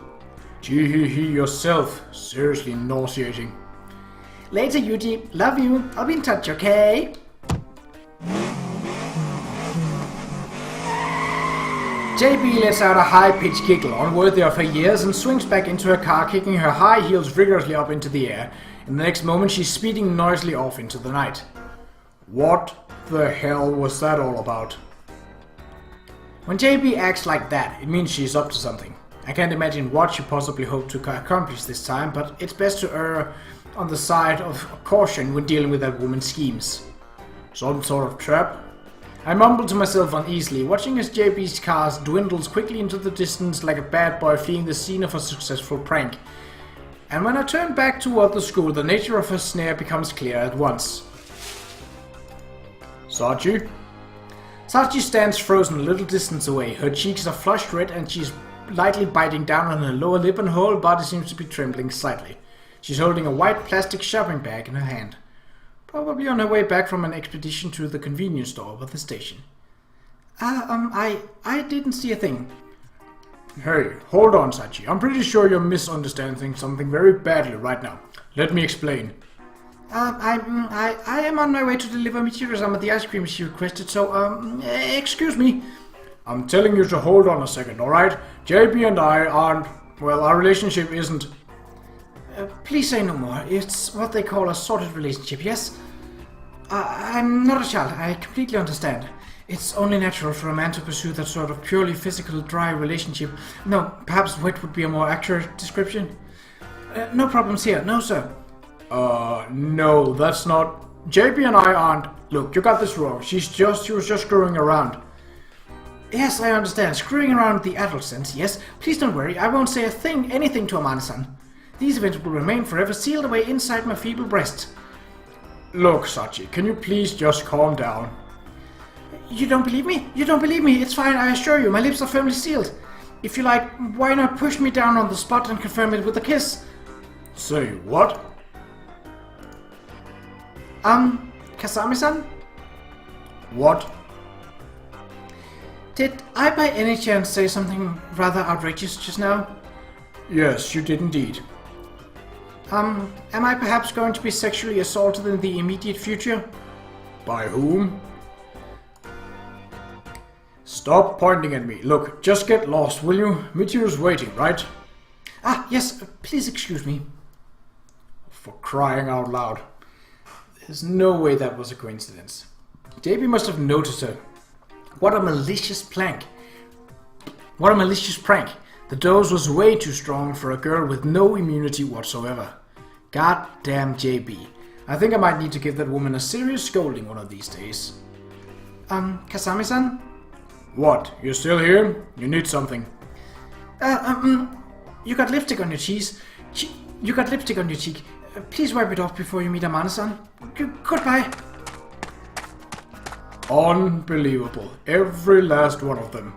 S1: Gee-hee-hee yourself. Seriously nauseating. Later, Yuuji. Love you. I'll be in touch, okay? JB lets out a high-pitched giggle, unworthy of her years, and swings back into her car, kicking her high heels vigorously up into the air. In the next moment, she's speeding noisily off into the night. What the hell was that all about? When JB acts like that, it means she's up to something. I can't imagine what she possibly hoped to accomplish this time, but it's best to err on the side of caution when dealing with that woman's schemes. Some sort of trap? I mumble to myself uneasily, watching as JB's car dwindles quickly into the distance like a bad boy fleeing the scene of a successful prank. And when I turn back toward the school, the nature of her snare becomes clear at once. Sachi? Sachi stands frozen a little distance away. Her cheeks are flushed red and she's lightly biting down on her lower lip and her whole body seems to be trembling slightly. She's holding a white plastic shopping bag in her hand. Probably on her way back from an expedition to the convenience store at the station. I didn't see a thing. Hey, hold on, Sachi. I'm pretty sure you're misunderstanding something very badly right now. Let me explain. I am on my way to deliver materials at the ice cream she requested, so, excuse me.
S2: I'm telling you to hold on a second, alright? JB and I aren't... well, our relationship isn't...
S1: Please say no more. It's what they call a sorted relationship, yes? I'm not a child, I completely understand. It's only natural for a man to pursue that sort of purely physical, dry relationship. No, perhaps wet would be a more accurate description. No problems here, no sir.
S2: No, that's not... JB and I aren't... Look, you got this wrong. She was just screwing around.
S1: Yes, I understand. Screwing around the adult sense, yes. Please don't worry, I won't say anything to Amane-san. These events will remain forever sealed away inside my feeble breast.
S2: Look, Sachi, can you please just calm down?
S1: You don't believe me? You don't believe me? It's fine, I assure you, my lips are firmly sealed. If you like, why not push me down on the spot and confirm it with a kiss?
S2: Say what?
S1: Kasami-san?
S2: What?
S1: Did I by any chance say something rather outrageous just now?
S2: Yes, you did indeed.
S1: Am I perhaps going to be sexually assaulted in the immediate future?
S2: By whom? Stop pointing at me. Look, just get lost, will you? Michiru's waiting, right?
S1: Ah, yes, please excuse me.
S2: For crying out loud. There's no way that was a coincidence. Davy must have noticed her.
S1: What a malicious prank. What a malicious prank. The dose was way too strong for a girl with no immunity whatsoever. Goddamn JB. I think I might need to give that woman a serious scolding one of these days. Kasami-san?
S2: What? You're still here? You need something.
S1: You got lipstick on your cheeks. You got lipstick on your cheek. Please wipe it off before you meet Amane-san. Goodbye.
S2: Unbelievable. Every last one of them.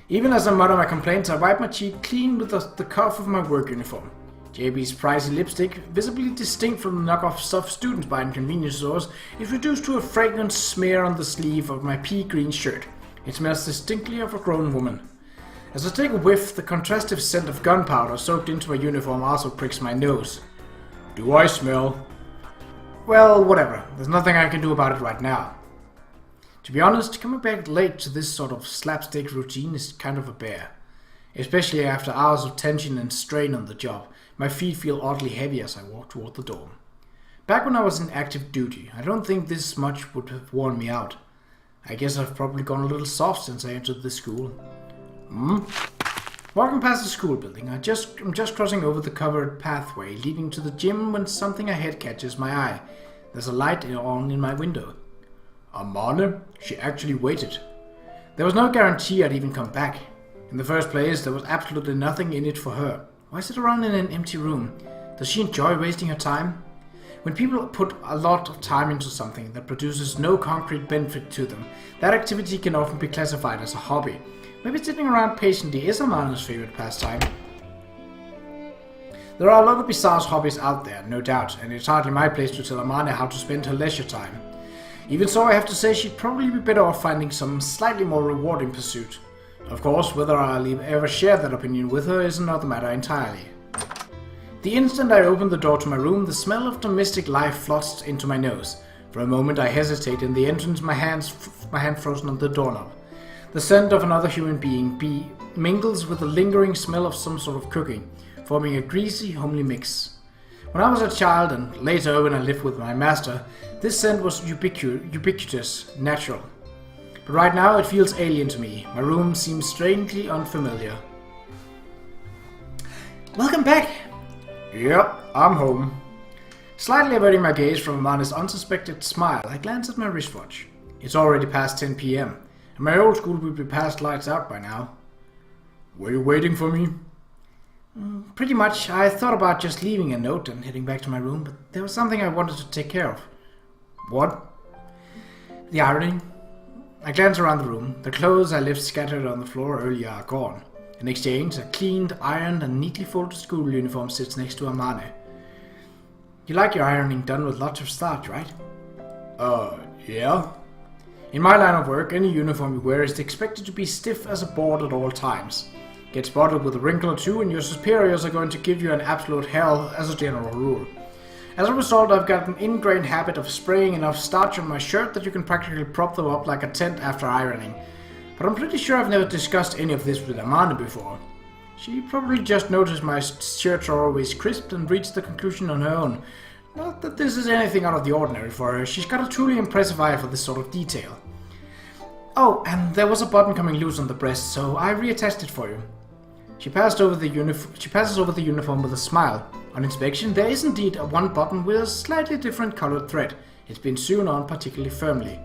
S1: Even as I mutter my complaints, I wipe my cheek clean with the cuff of my work uniform. JB's pricey lipstick, visibly distinct from the knockoff stuff students buy in convenience stores, is reduced to a fragrant smear on the sleeve of my pea green shirt. It smells distinctly of a grown woman. As I take a whiff, the contrastive scent of gunpowder soaked into my uniform also pricks my nose.
S2: Do I smell?
S1: Well, whatever. There's nothing I can do about it right now. To be honest, coming back late to this sort of slapstick routine is kind of a bear. Especially after hours of tension and strain on the job, my feet feel oddly heavy as I walk toward the door. Back when I was in active duty, I don't think this much would have worn me out. I guess I've probably gone a little soft since I entered the school. Walking past the school building, I'm just crossing over the covered pathway leading to the gym when something ahead catches my eye. There's a light on in my window.
S2: Amane? She actually waited.
S1: There was no guarantee I'd even come back. In the first place, there was absolutely nothing in it for her. Why sit around in an empty room? Does she enjoy wasting her time? When people put a lot of time into something that produces no concrete benefit to them, that activity can often be classified as a hobby. Maybe sitting around patiently is Amane's favorite pastime. There are a lot of bizarre hobbies out there, no doubt, and it's hardly my place to tell Amane how to spend her leisure time. Even so, I have to say she'd probably be better off finding some slightly more rewarding pursuit. Of course, whether I'll ever share that opinion with her is another matter entirely. The instant I opened the door to my room, the smell of domestic life flooded into my nose. For a moment I hesitated in the entrance, my hand frozen on the doorknob. The scent of another human being mingles with the lingering smell of some sort of cooking, forming a greasy, homely mix. When I was a child, and later when I lived with my master, this scent was ubiquitous, natural. But right now it feels alien to me. My room seems strangely unfamiliar. Welcome back!
S2: Yep, I'm home.
S1: Slightly averting my gaze from Amane's unsuspected smile, I glance at my wristwatch. It's already past 10 p.m. and my old school would be past lights out by now.
S2: Were you waiting for me?
S1: Pretty much. I thought about just leaving a note and heading back to my room, but there was something I wanted to take care of.
S2: What?
S1: The ironing. I glance around the room. The clothes I left scattered on the floor earlier are gone. In exchange, a cleaned, ironed, and neatly folded school uniform sits next to Amane. You like your ironing done with lots of starch, right?
S2: Yeah.
S1: In my line of work, any uniform you wear is expected to be stiff as a board at all times. Get spotted with a wrinkle or two and your superiors are going to give you an absolute hell as a general rule.
S2: As a result, I've got an ingrained habit of spraying enough starch on my shirt that you can practically prop them up like a tent after ironing. But I'm pretty sure I've never discussed any of this with Amanda before. She probably just noticed my shirts are always crisp and reached the conclusion on her own. Not that this is anything out of the ordinary for her. She's got a truly impressive eye for this sort of detail. Oh, and there was a button coming loose on the breast, so I reattached it for you. She passes over the uniform with a smile. On inspection, there is indeed one button with a slightly different colored thread. It's been sewn on particularly firmly.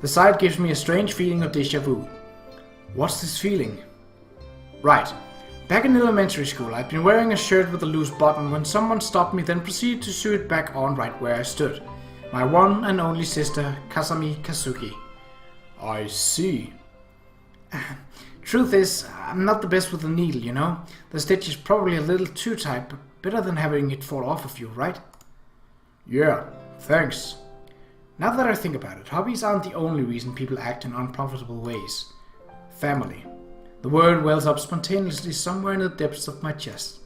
S2: The sight gives me a strange feeling of déjà vu. What's this feeling? Right. Back in elementary school, I'd been wearing a shirt with a loose button when someone stopped me, then proceeded to sew it back on right where I stood. My one and only sister, Kasami Kazuki. I see. Truth is, I'm not the best with the needle, you know. The stitch is probably a little too tight, but better than having it fall off of you, right? Yeah, thanks. Now that I think about it, hobbies aren't the only reason people act in unprofitable ways. Family. The word wells up spontaneously somewhere in the depths of my chest.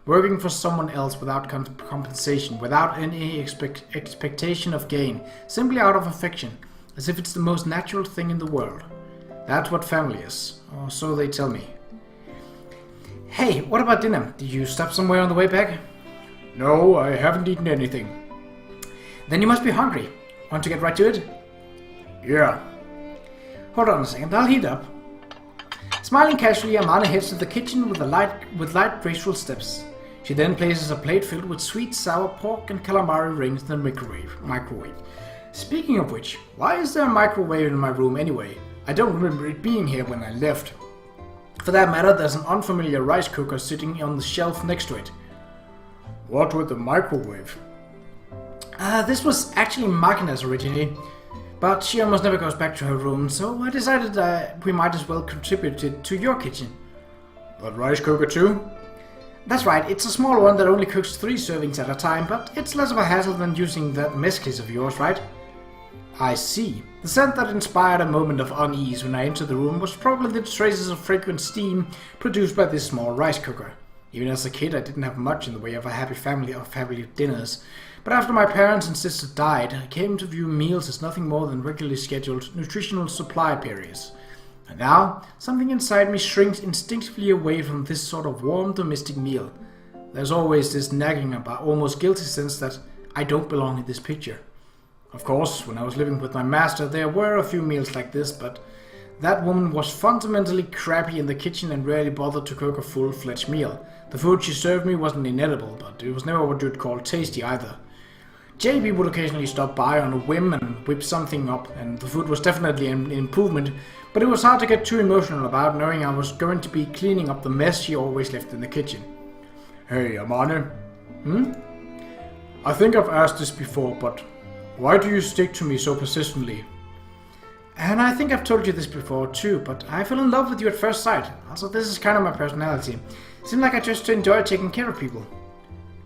S2: Working for someone else without compensation, without any expectation of gain, simply out of affection, as if it's the most natural thing in the world. That's what family is, or so they tell me. Hey, what about dinner? Did you stop somewhere on the way back? No, I haven't eaten anything. Then you must be hungry. Want to get right to it? Yeah. Hold on a second, I'll heat up. Smiling casually, Amanda heads to the kitchen with light graceful steps. She then places a plate filled with sweet sour pork and calamari rings in the microwave. Speaking of which, why is there a microwave in my room anyway? I don't remember it being here when I left. For that matter, there's an unfamiliar rice cooker sitting on the shelf next to it. What with the microwave? This was actually Makina's originally, but she almost never goes back to her room, so I decided we might as well contribute it to your kitchen. That rice cooker too? That's right, it's a small one that only cooks 3 servings at a time, but it's less of a hassle than using that mezclis of yours, right? I see. The scent that inspired a moment of unease when I entered the room was probably the traces of fragrant steam produced by this small rice cooker. Even as a kid, I didn't have much in the way of a happy family or family dinners, but after my parents and sister died, I came to view meals as nothing more than regularly scheduled nutritional supply periods. And now, something inside me shrinks instinctively away from this sort of warm domestic meal. There's always this nagging, about almost guilty sense that I don't belong in this picture. Of course, when I was living with my master, there were a few meals like this, but that woman was fundamentally crappy in the kitchen and rarely bothered to cook a full-fledged meal. The food she served me wasn't inedible, but it was never what you'd call tasty either. JB would occasionally stop by on a whim and whip something up, and the food was definitely an improvement, but it was hard to get too emotional about knowing I was going to be cleaning up the mess she always left in the kitchen. Hey, Amane. I think I've asked this before, but why do you stick to me so persistently? And I think I've told you this before too, but I fell in love with you at first sight. Also, this is kind of my personality. It seems like I just enjoy taking care of people.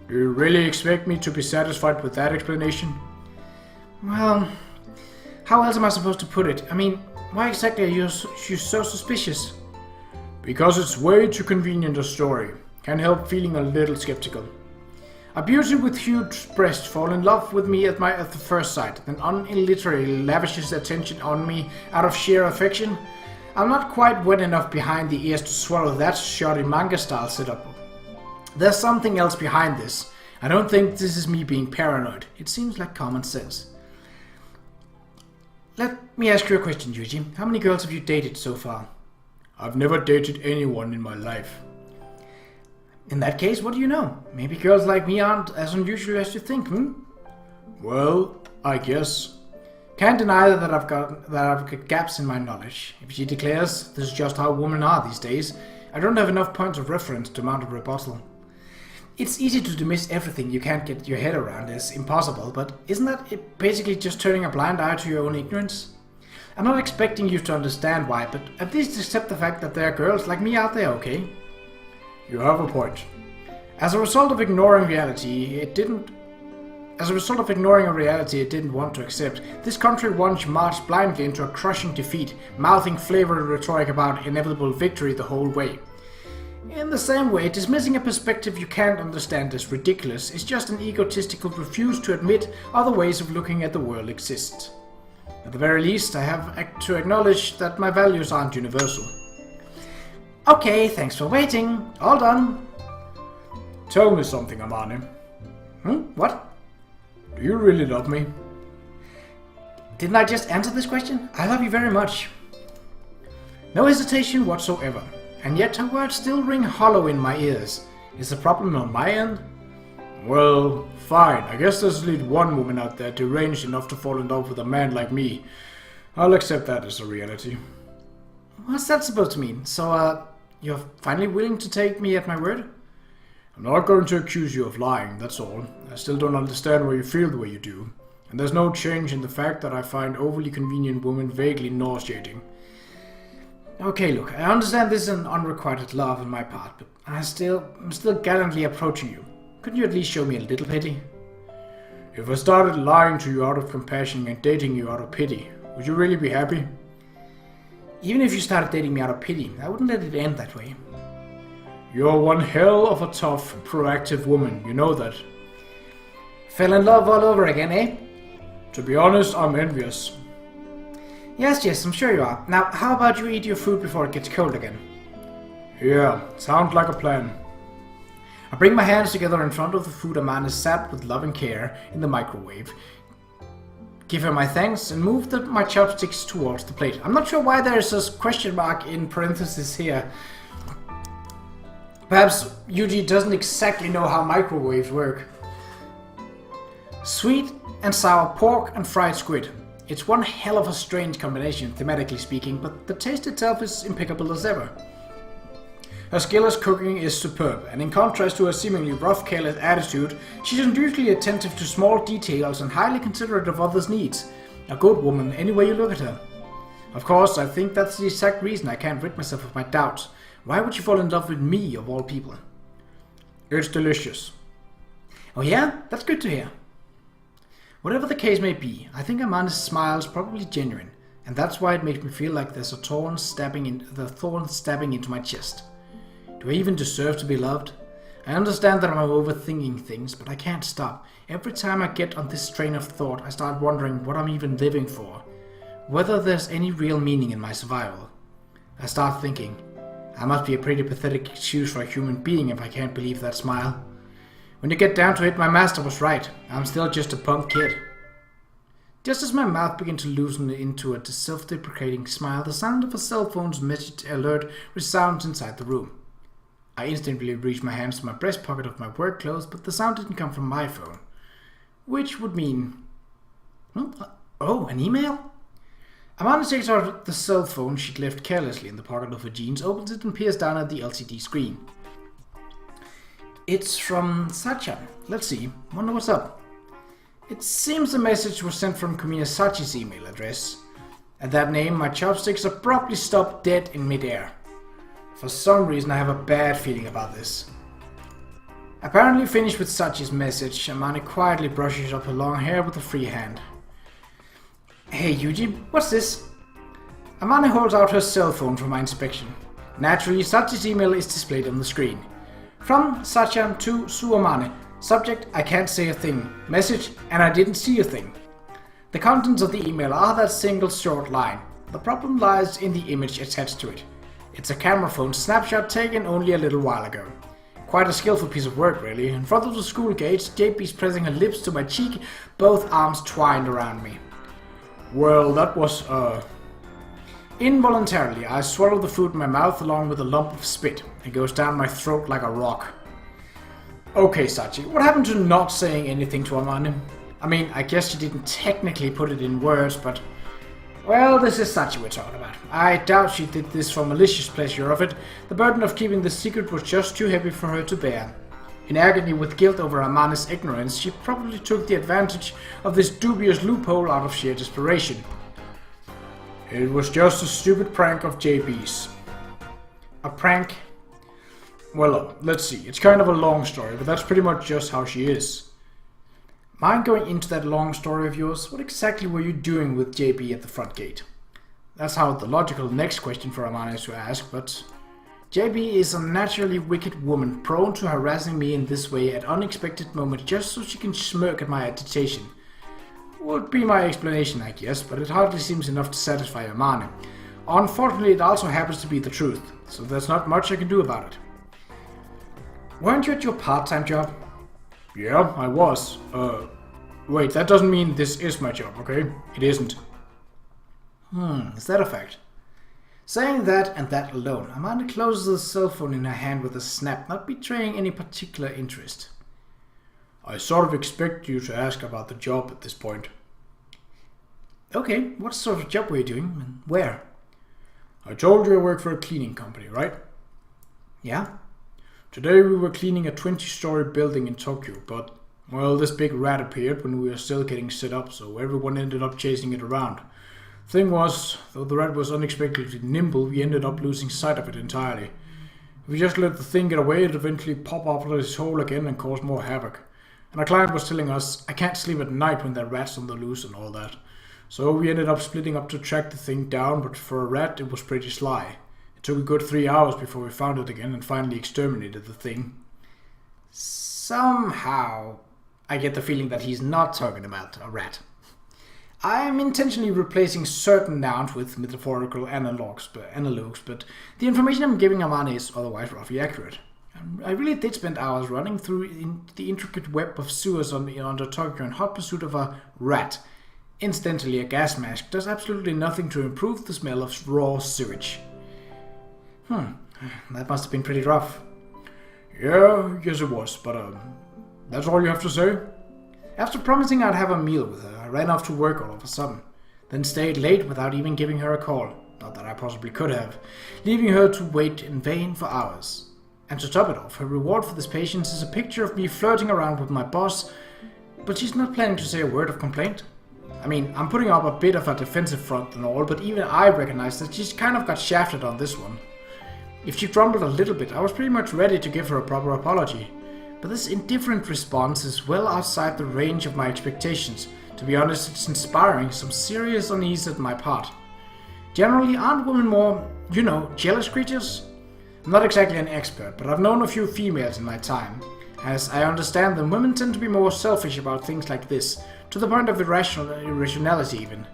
S2: Do you really expect me to be satisfied with that explanation? Well, how else am I supposed to put it? I mean, why exactly are you so suspicious? Because it's way too convenient a story. Can't help feeling a little skeptical. A beauty with huge breasts fall in love with me at the first sight, then unilliterally lavishes attention on me out of sheer affection. I'm not quite wet enough behind the ears to swallow that shoddy manga style setup. There's something else behind this. I don't think this is me being paranoid. It seems like common sense. Let me ask you a question, Yuuji. How many girls have you dated so far? I've never dated anyone in my life. In that case, what do you know? Maybe girls like me aren't as unusual as you think, Well, I guess. Can't deny that I've got gaps in my knowledge. If she declares this is just how women are these days, I don't have enough points of reference to mount a rebuttal. It's easy to dismiss everything you can't get your head around as impossible, but isn't that basically just turning a blind eye to your own ignorance? I'm not expecting you to understand why, but at least accept the fact that there are girls like me out there, okay? You have a point. As a result of ignoring a reality it didn't want to accept, this country once marched blindly into a crushing defeat, mouthing flavored rhetoric about inevitable victory the whole way.
S1: In the same way, dismissing a perspective you can't understand as ridiculous is just an egotistical refuse to admit other ways of looking at the world exist. At the very least, I have to acknowledge that my values aren't universal. Okay, thanks for waiting. All done.
S2: Tell me something, Amane.
S1: What?
S2: Do you really love me?
S1: Didn't I just answer this question? I love you very much. No hesitation whatsoever, and yet her words still ring hollow in my ears. Is the problem on my end?
S2: Well, fine. I guess there's at least one woman out there deranged enough to fall in love with a man like me. I'll accept that as a reality.
S1: What's that supposed to mean? So, you're finally willing to take me at my word?
S2: I'm not going to accuse you of lying, that's all. I still don't understand why you feel the way you do. And there's no change in the fact that I find overly convenient women vaguely nauseating.
S1: Okay, look, I understand this is an unrequited love on my part, but I'm still gallantly approaching you. Couldn't you at least show me a little pity?
S2: If I started lying to you out of compassion and dating you out of pity, would you really be happy?
S1: Even if you started dating me out of pity, I wouldn't let it end that way.
S2: You're one hell of a tough, proactive woman, you know that.
S1: Fell in love all over again, eh?
S2: To be honest, I'm envious.
S1: Yes, I'm sure you are. Now, how about you eat your food before it gets cold again?
S2: Yeah, sounds like a plan.
S1: I bring my hands together in front of the food Amane sat with loving care in the microwave. Give her my thanks and move my chopsticks towards the plate. I'm not sure why there's a question mark in parentheses here. Perhaps Yuuji doesn't exactly know how microwaves work. Sweet and sour pork and fried squid. It's one hell of a strange combination, thematically speaking, but the taste itself is impeccable as ever. Her skill as cooking is superb, and in contrast to her seemingly rough, careless attitude, she's unusually attentive to small details and highly considerate of others' needs. A good woman, any way you look at her. Of course, I think that's the exact reason I can't rid myself of my doubts. Why would she fall in love with me, of all people?
S2: It's delicious.
S1: Oh yeah? That's good to hear. Whatever the case may be, I think Amanda's smile is probably genuine, and that's why it makes me feel like there's a thorn stabbing into my chest. Do I even deserve to be loved? I understand that I'm overthinking things, but I can't stop. Every time I get on this train of thought, I start wondering what I'm even living for. Whether there's any real meaning in my survival. I start thinking, I must be a pretty pathetic excuse for a human being if I can't believe that smile. When you get down to it, my master was right. I'm still just a punk kid. Just as my mouth began to loosen into a self-deprecating smile, the sound of a cell phone's message alert resounds inside the room. I instantly reached my hands to my breast pocket of my work clothes, but the sound didn't come from my phone. Which would mean... Oh, an email? Amanda takes out the cell phone she'd left carelessly in the pocket of her jeans, opens it and peers down at the LCD screen. It's from Sacha. Let's see. Wonder what's up. It seems the message was sent from Kumina Sachi's email address. At that name, my chopsticks abruptly stopped dead in midair. For some reason, I have a bad feeling about this. Apparently finished with Sachi's message, Amani quietly brushes up her long hair with a free hand. Hey Yuuji, what's this? Amani holds out her cell phone for my inspection. Naturally, Sachi's email is displayed on the screen. From Sacha to Suamane. Subject, I can't say a thing. Message, and I didn't see a thing. The contents of the email are that single short line. The problem lies in the image attached to it. It's a camera phone snapshot taken only a little while ago. Quite a skillful piece of work, really. In front of the school gates, JP's pressing her lips to my cheek, both arms twined around me.
S2: Well, that was,
S1: Involuntarily, I swallow the food in my mouth along with a lump of spit. It goes down my throat like a rock. Okay, Sachi, what happened to not saying anything to Amani? I mean, I guess she didn't technically put it in words, but... Well, this is Sachi we're talking about. I doubt she did this for malicious pleasure of it. The burden of keeping the secret was just too heavy for her to bear. In agony with guilt over Amani's ignorance, she probably took the advantage of this dubious loophole out of sheer desperation.
S2: It was just a stupid prank of JP's.
S1: A prank?
S2: Well, let's see. It's kind of a long story, but that's pretty much just how she is.
S1: Mind going into that long story of yours? What exactly were you doing with JP at the front gate? That's how the logical next question for Amani is to ask, but... JB is a naturally wicked woman, prone to harassing me in this way at unexpected moments just so she can smirk at my agitation. Would be my explanation, I guess, but it hardly seems enough to satisfy Amane. Unfortunately, it also happens to be the truth, so there's not much I can do about it. Weren't you at your part-time job? Yeah, I was. Wait, that doesn't mean this is my job, okay? It isn't. Is that a fact? Saying that and that alone, Amanda closes the cell phone in her hand with a snap, not betraying any particular interest. I sort of expect you to ask about the job at this point. Okay, what sort of job were you doing and where? I told you I work for a cleaning company, right? Yeah. Today we were cleaning a 20-story building in Tokyo, but, well, this big rat appeared when we were still getting set up, so everyone ended up chasing it around. Thing was, though the rat was unexpectedly nimble, we ended up losing sight of it entirely. If we just let the thing get away, it'd eventually pop up out of its hole again and cause more havoc. And our client was telling us, I can't sleep at night when there are rats on the loose and all that. So we ended up splitting up to track the thing down, but for a rat it was pretty sly. It took a good 3 hours before we found it again and finally exterminated the thing. Somehow, I get the feeling that he's not talking about a rat. I am intentionally replacing certain nouns with metaphorical analogues, but the information I'm giving Amane is otherwise roughly accurate. I really did spend hours running through the intricate web of sewers under Tokyo in hot pursuit of a rat. Incidentally, a gas mask does absolutely nothing to improve the smell of raw sewage. That must have been pretty rough. Yeah, yes it was, but that's all you have to say? After promising I'd have a meal with her, I ran off to work all of a sudden, then stayed late without even giving her a call, not that I possibly could have, leaving her to wait in vain for hours. And to top it off, her reward for this patience is a picture of me flirting around with my boss, but she's not planning to say a word of complaint. I mean, I'm putting up a bit of a defensive front and all, but even I recognize that she's kind of got shafted on this one. If she grumbled a little bit, I was pretty much ready to give her a proper apology. But this indifferent response is well outside the range of my expectations. To be honest, it's inspiring some serious unease at my part. Generally, aren't women more, jealous creatures? I'm not exactly an expert, but I've known a few females in my time. As I understand them, women tend to be more selfish about things like this, to the point of irrationality even.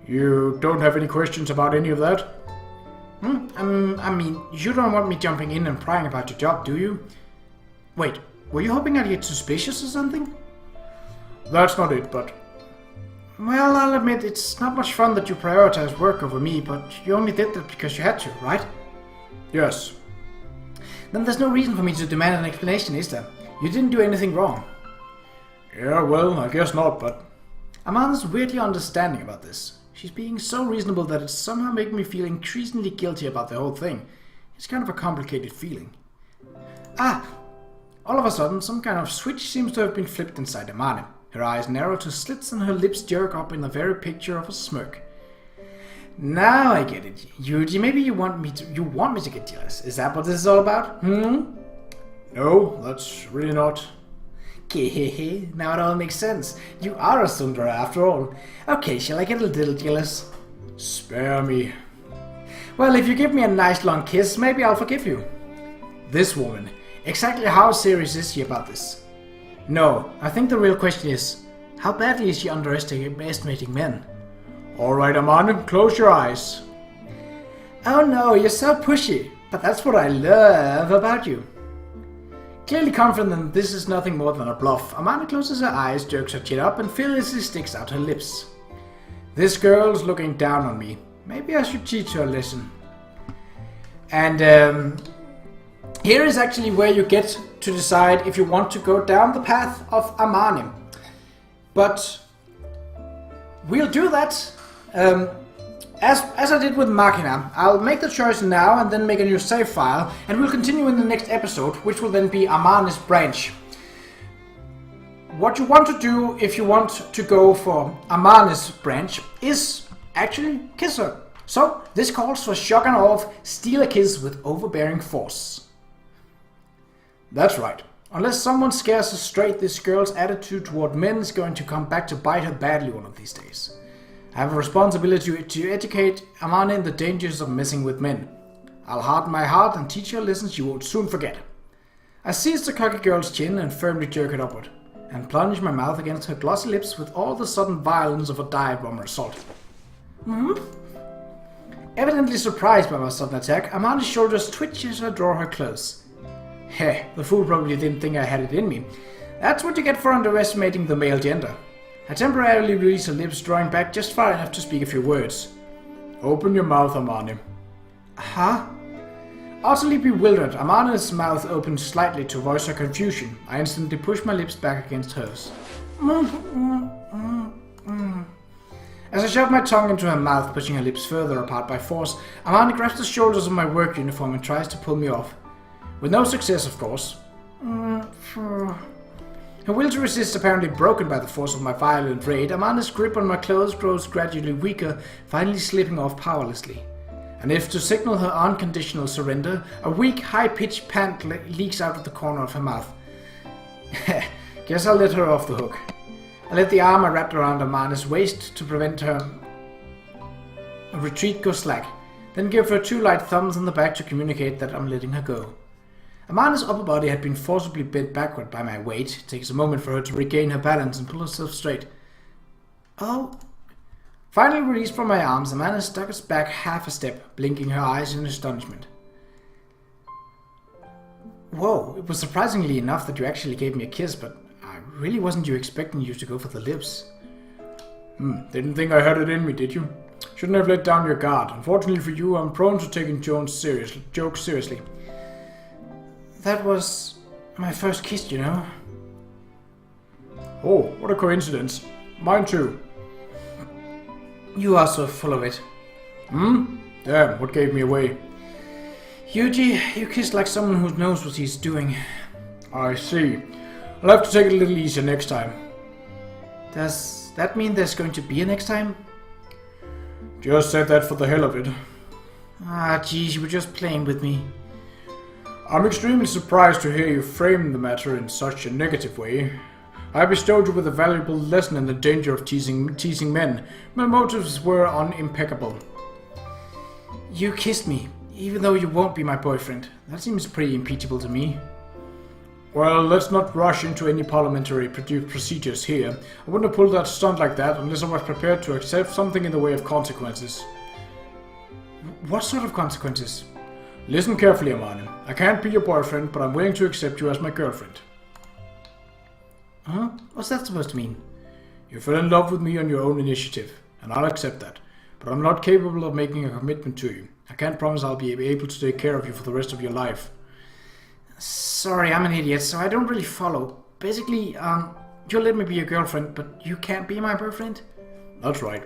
S1: You don't have any questions about any of that? I mean, you don't want me jumping in and prying about your job, do you? Wait, were you hoping I'd get suspicious or something? That's not it, but... Well, I'll admit, it's not much fun that you prioritize work over me, but you only did that because you had to, right? Yes. Then there's no reason for me to demand an explanation, is there? You didn't do anything wrong. Yeah, well, I guess not, but... Amanda's weirdly understanding about this. She's being so reasonable that it's somehow making me feel increasingly guilty about the whole thing. It's kind of a complicated feeling. All of a sudden, some kind of switch seems to have been flipped inside Amane. Her eyes narrow to slits and her lips jerk up in the very picture of a smirk. Now I get it. Yuuji, maybe you want me to get jealous. Is that what this is all about? No, that's really not. Hehehe, now it all makes sense. You are a Sundara after all. Okay, shall I get a little jealous? Spare me. Well, if you give me a nice long kiss, maybe I'll forgive you. This woman. Exactly how serious is she about this? No, I think the real question is, how badly is she underestimating men? Alright, Amane, close your eyes. Oh no, you're so pushy, but that's what I love about you. Clearly confident that this is nothing more than a bluff, Amane closes her eyes, jerks her chin up, and fearlessly sticks out her lips. This girl's looking down on me. Maybe I should teach her a lesson. And, here is actually where you get to decide if you want to go down the path of Amane. But we'll do that as I did with Machina. I'll make the choice now and then make a new save file, and we'll continue in the next episode, which will then be Amane's branch. What you want to do if you want to go for Amane's branch is actually kiss her. So this calls for shock and awe, steal a kiss with overbearing force. That's right. Unless someone scares her straight, this girl's attitude toward men is going to come back to bite her badly one of these days. I have a responsibility to educate Amane in the dangers of messing with men. I'll harden my heart and teach her lessons you won't soon forget. I seized the cocky girl's chin and firmly jerked it upward, and plunged my mouth against her glossy lips with all the sudden violence of a dive bomber assault. Evidently surprised by my sudden attack, Amanda's shoulders twitched as I draw her close. Heh, the fool probably didn't think I had it in me. That's what you get for underestimating the male gender. I temporarily released her lips, drawing back just far enough to speak a few words. Open your mouth, Amani. Huh? Utterly bewildered, Amanda's mouth opened slightly to voice her confusion. I instantly pushed my lips back against hers. As I shoved my tongue into her mouth, pushing her lips further apart by force, Amanda grabs the shoulders of my work uniform and tries to pull me off. With no success, of course. Her will to resist apparently broken by the force of my violent raid, Amanda's grip on my clothes grows gradually weaker, finally slipping off powerlessly. And if to signal her unconditional surrender, a weak, high-pitched pant leaks out of the corner of her mouth. Guess I'll let her off the hook. I let the arm I wrapped around Amanda's waist to prevent her retreat go slack, then give her 2 light thumbs on the back to communicate that I'm letting her go. Amanda's upper body had been forcibly bent backward by my weight. It takes a moment for her to regain her balance and pull herself straight. Oh. Finally released from my arms, Amanda stuck us back half a step, blinking her eyes in astonishment. Whoa, it was surprisingly enough that you actually gave me a kiss, but I really wasn't expecting you to go for the lips. Didn't think I had it in me, did you? Shouldn't have let down your guard. Unfortunately for you, I'm prone to taking jokes seriously. That was my first kiss, you know. Oh, what a coincidence. Mine too. You are so full of it. Damn, what gave me away? Yuuji, you kissed like someone who knows what he's doing. I see. I'll have to take it a little easier next time. Does that mean there's going to be a next time? Just said that for the hell of it. Ah, geez, you were just playing with me. I'm extremely surprised to hear you frame the matter in such a negative way. I bestowed you with a valuable lesson in the danger of teasing men. My motives were impeccable. You kissed me, even though you won't be my boyfriend. That seems pretty impeachable to me. Well, let's not rush into any parliamentary procedures here. I wouldn't have pulled that stunt like that unless I was prepared to accept something in the way of consequences. What sort of consequences? Listen carefully, Amani. I can't be your boyfriend, but I'm willing to accept you as my girlfriend. Huh? What's that supposed to mean? You fell in love with me on your own initiative, and I'll accept that. But I'm not capable of making a commitment to you. I can't promise I'll be able to take care of you for the rest of your life. Sorry, I'm an idiot, so I don't really follow. Basically, you'll let me be your girlfriend, but you can't be my boyfriend? That's right.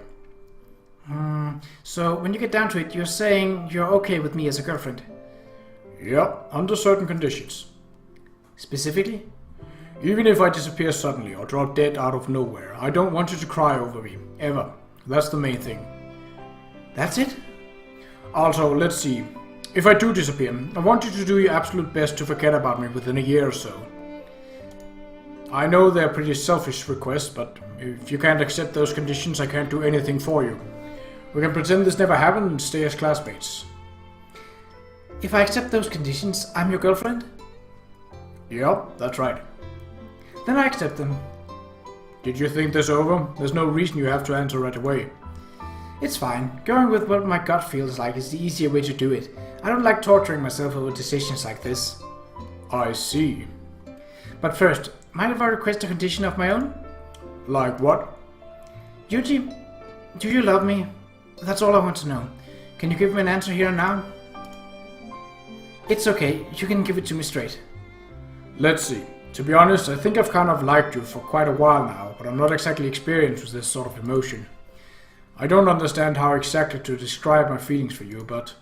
S1: So when you get down to it, you're saying you're okay with me as a girlfriend? Yeah, under certain conditions. Specifically? Even if I disappear suddenly or drop dead out of nowhere, I don't want you to cry over me. Ever. That's the main thing. That's it? Also, let's see. If I do disappear, I want you to do your absolute best to forget about me within a year or so. I know they're pretty selfish requests, but if you can't accept those conditions, I can't do anything for you. We can pretend this never happened and stay as classmates. If I accept those conditions, I'm your girlfriend? Yep, that's right. Then I accept them. Did you think this over? There's no reason you have to answer right away. It's fine. Going with what my gut feels like is the easier way to do it. I don't like torturing myself over decisions like this. I see. But first, mind if I request a condition of my own? Like what? Yuuji, do you love me? That's all I want to know. Can you give me an answer here and now? It's okay. You can give it to me straight. Let's see. To be honest, I think I've kind of liked you for quite a while now, but I'm not exactly experienced with this sort of emotion. I don't understand how exactly to describe my feelings for you, but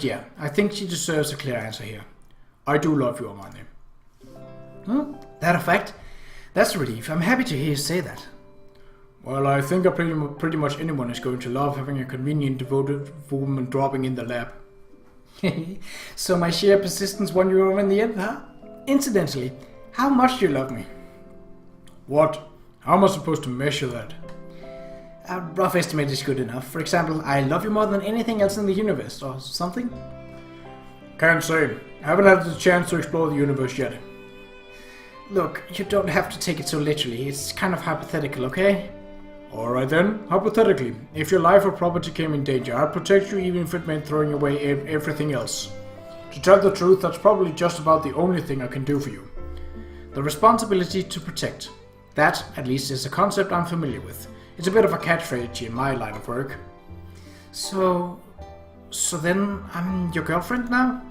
S1: yeah, I think she deserves a clear answer here. I do love you, Amani. That a fact? That's a relief. I'm happy to hear you say that. Well, I think pretty much anyone is going to love having a convenient, devoted woman dropping in the lab. So my sheer persistence won you over in the end, huh? Incidentally, how much do you love me? What? How am I supposed to measure that? A rough estimate is good enough. For example, I love you more than anything else in the universe, or something?
S2: Can't say. I haven't had the chance to explore the universe yet.
S1: Look, you don't have to take it so literally. It's kind of hypothetical, okay?
S2: Alright then, hypothetically, if your life or property came in danger, I'd protect you even if it meant throwing away everything else. To tell the truth, that's probably just about the only thing I can do for you.
S1: The responsibility to protect. That, at least, is a concept I'm familiar with. It's a bit of a catchphrase in my line of work. So then I'm your girlfriend now?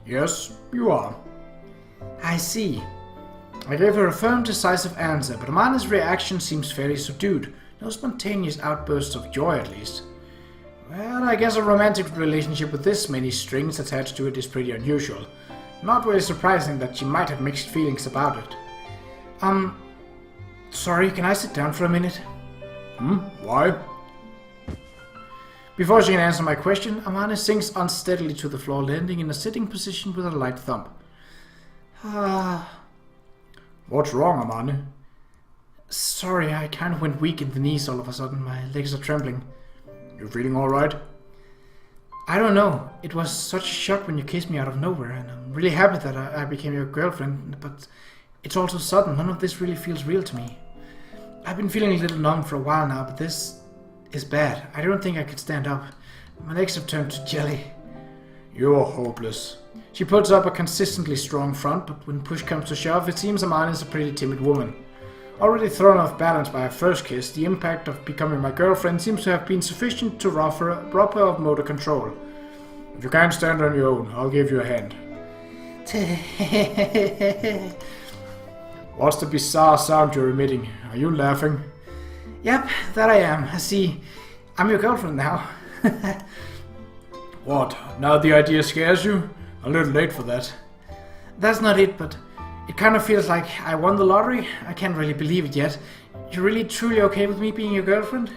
S2: Yes, you are.
S1: I see. I gave her a firm, decisive answer, but Amane's reaction seems fairly subdued. No spontaneous outbursts of joy, at least. Well, I guess a romantic relationship with this many strings attached to it is pretty unusual. Not really surprising that she might have mixed feelings about it. Sorry, can I sit down for a minute?
S2: Why?
S1: Before she can answer my question, Amane sinks unsteadily to the floor, landing in a sitting position with a light thump.
S2: What's wrong, Amane?
S1: Sorry, I kind of went weak in the knees all of a sudden. My legs are trembling.
S2: You feeling alright?
S1: I don't know. It was such a shock when you kissed me out of nowhere, and I'm really happy that I became your girlfriend, but it's all so sudden. None of this really feels real to me. I've been feeling a little numb for a while now, but this is bad. I don't think I could stand up. My legs have turned to jelly.
S2: You're hopeless.
S1: She puts up a consistently strong front, but when push comes to shove, it seems Amane is a pretty timid woman. Already thrown off balance by her first kiss, the impact of becoming my girlfriend seems to have been sufficient to rob her of motor control. If you can't stand on your own, I'll give you a hand. What's the bizarre sound you're emitting? Are you laughing? Yep, that I am. I see. I'm your girlfriend now.
S2: What? Now the idea scares you? A little late for that.
S1: That's not it, but it kind of feels like I won the lottery. I can't really believe it yet. You're really truly okay with me being your girlfriend?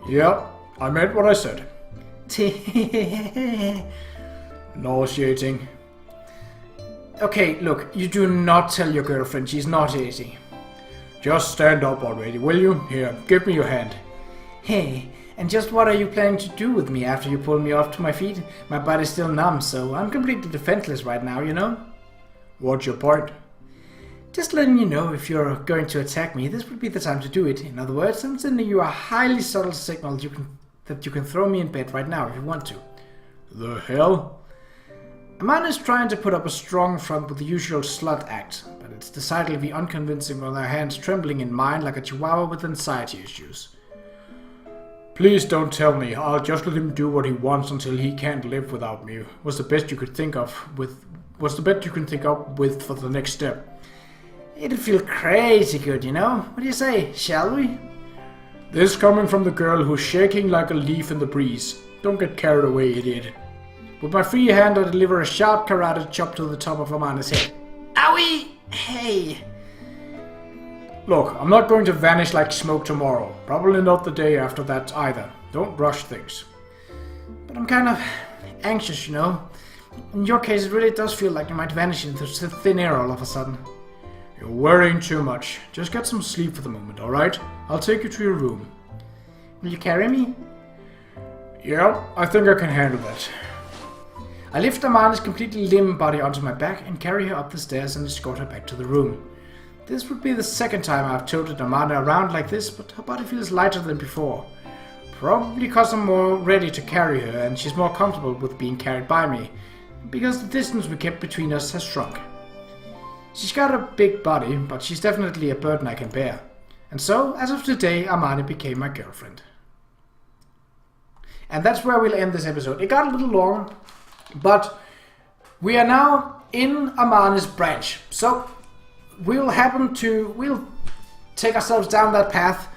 S2: Yeah, I meant what I said. Nauseating.
S1: Okay, look, you do not tell your girlfriend she's not easy.
S2: Just stand up already, will you? Here, give me your hand.
S1: Hey, and just what are you planning to do with me after you pull me off to my feet? My body's still numb, so I'm completely defenseless right now, you know?
S2: What's your point?
S1: Just letting you know if you're going to attack me, this would be the time to do it. In other words, I'm sending you a highly subtle signal that you can throw me in bed right now if you want to.
S2: The hell?
S1: Amane is trying to put up a strong front with the usual slut act, but it's decidedly unconvincing with her hands trembling in mine like a chihuahua with anxiety issues.
S2: Please don't tell me. I'll just let him do what he wants until he can't live without me. What's the best you can think up with for the next step?
S1: It'd feel crazy good, you know? What do you say? Shall we?
S2: This coming from the girl who's shaking like a leaf in the breeze. Don't get carried away, idiot.
S1: With my free hand, I deliver a sharp Qa'Rajh chop to the top of Amane's head. Owie! Hey!
S2: Look, I'm not going to vanish like smoke tomorrow. Probably not the day after that either. Don't rush things.
S1: But I'm kind of anxious, you know? In your case, it really does feel like you might vanish into thin air all of a sudden.
S2: You're worrying too much. Just get some sleep for the moment, alright? I'll take you to your room.
S1: Will you carry me?
S2: Yeah, I think I can handle that.
S1: I lift Amane's completely limp body onto my back and carry her up the stairs and escort her back to the room. This would be the second time I've toted Amane around like this, but her body feels lighter than before. Probably because I'm more ready to carry her and she's more comfortable with being carried by me, because the distance we kept between us has shrunk. She's got a big body, but she's definitely a burden I can bear. And so, as of today, Amane became my girlfriend. And that's where we'll end this episode. It got a little long, but we are now in Amane's branch. So we'll take ourselves down that path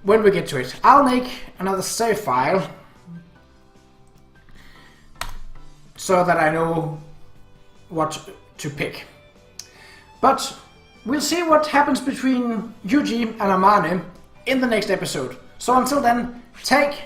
S1: when we get to it. I'll make another save file so that I know what to pick. But we'll see what happens between Yuuji and Amane in the next episode. So until then, take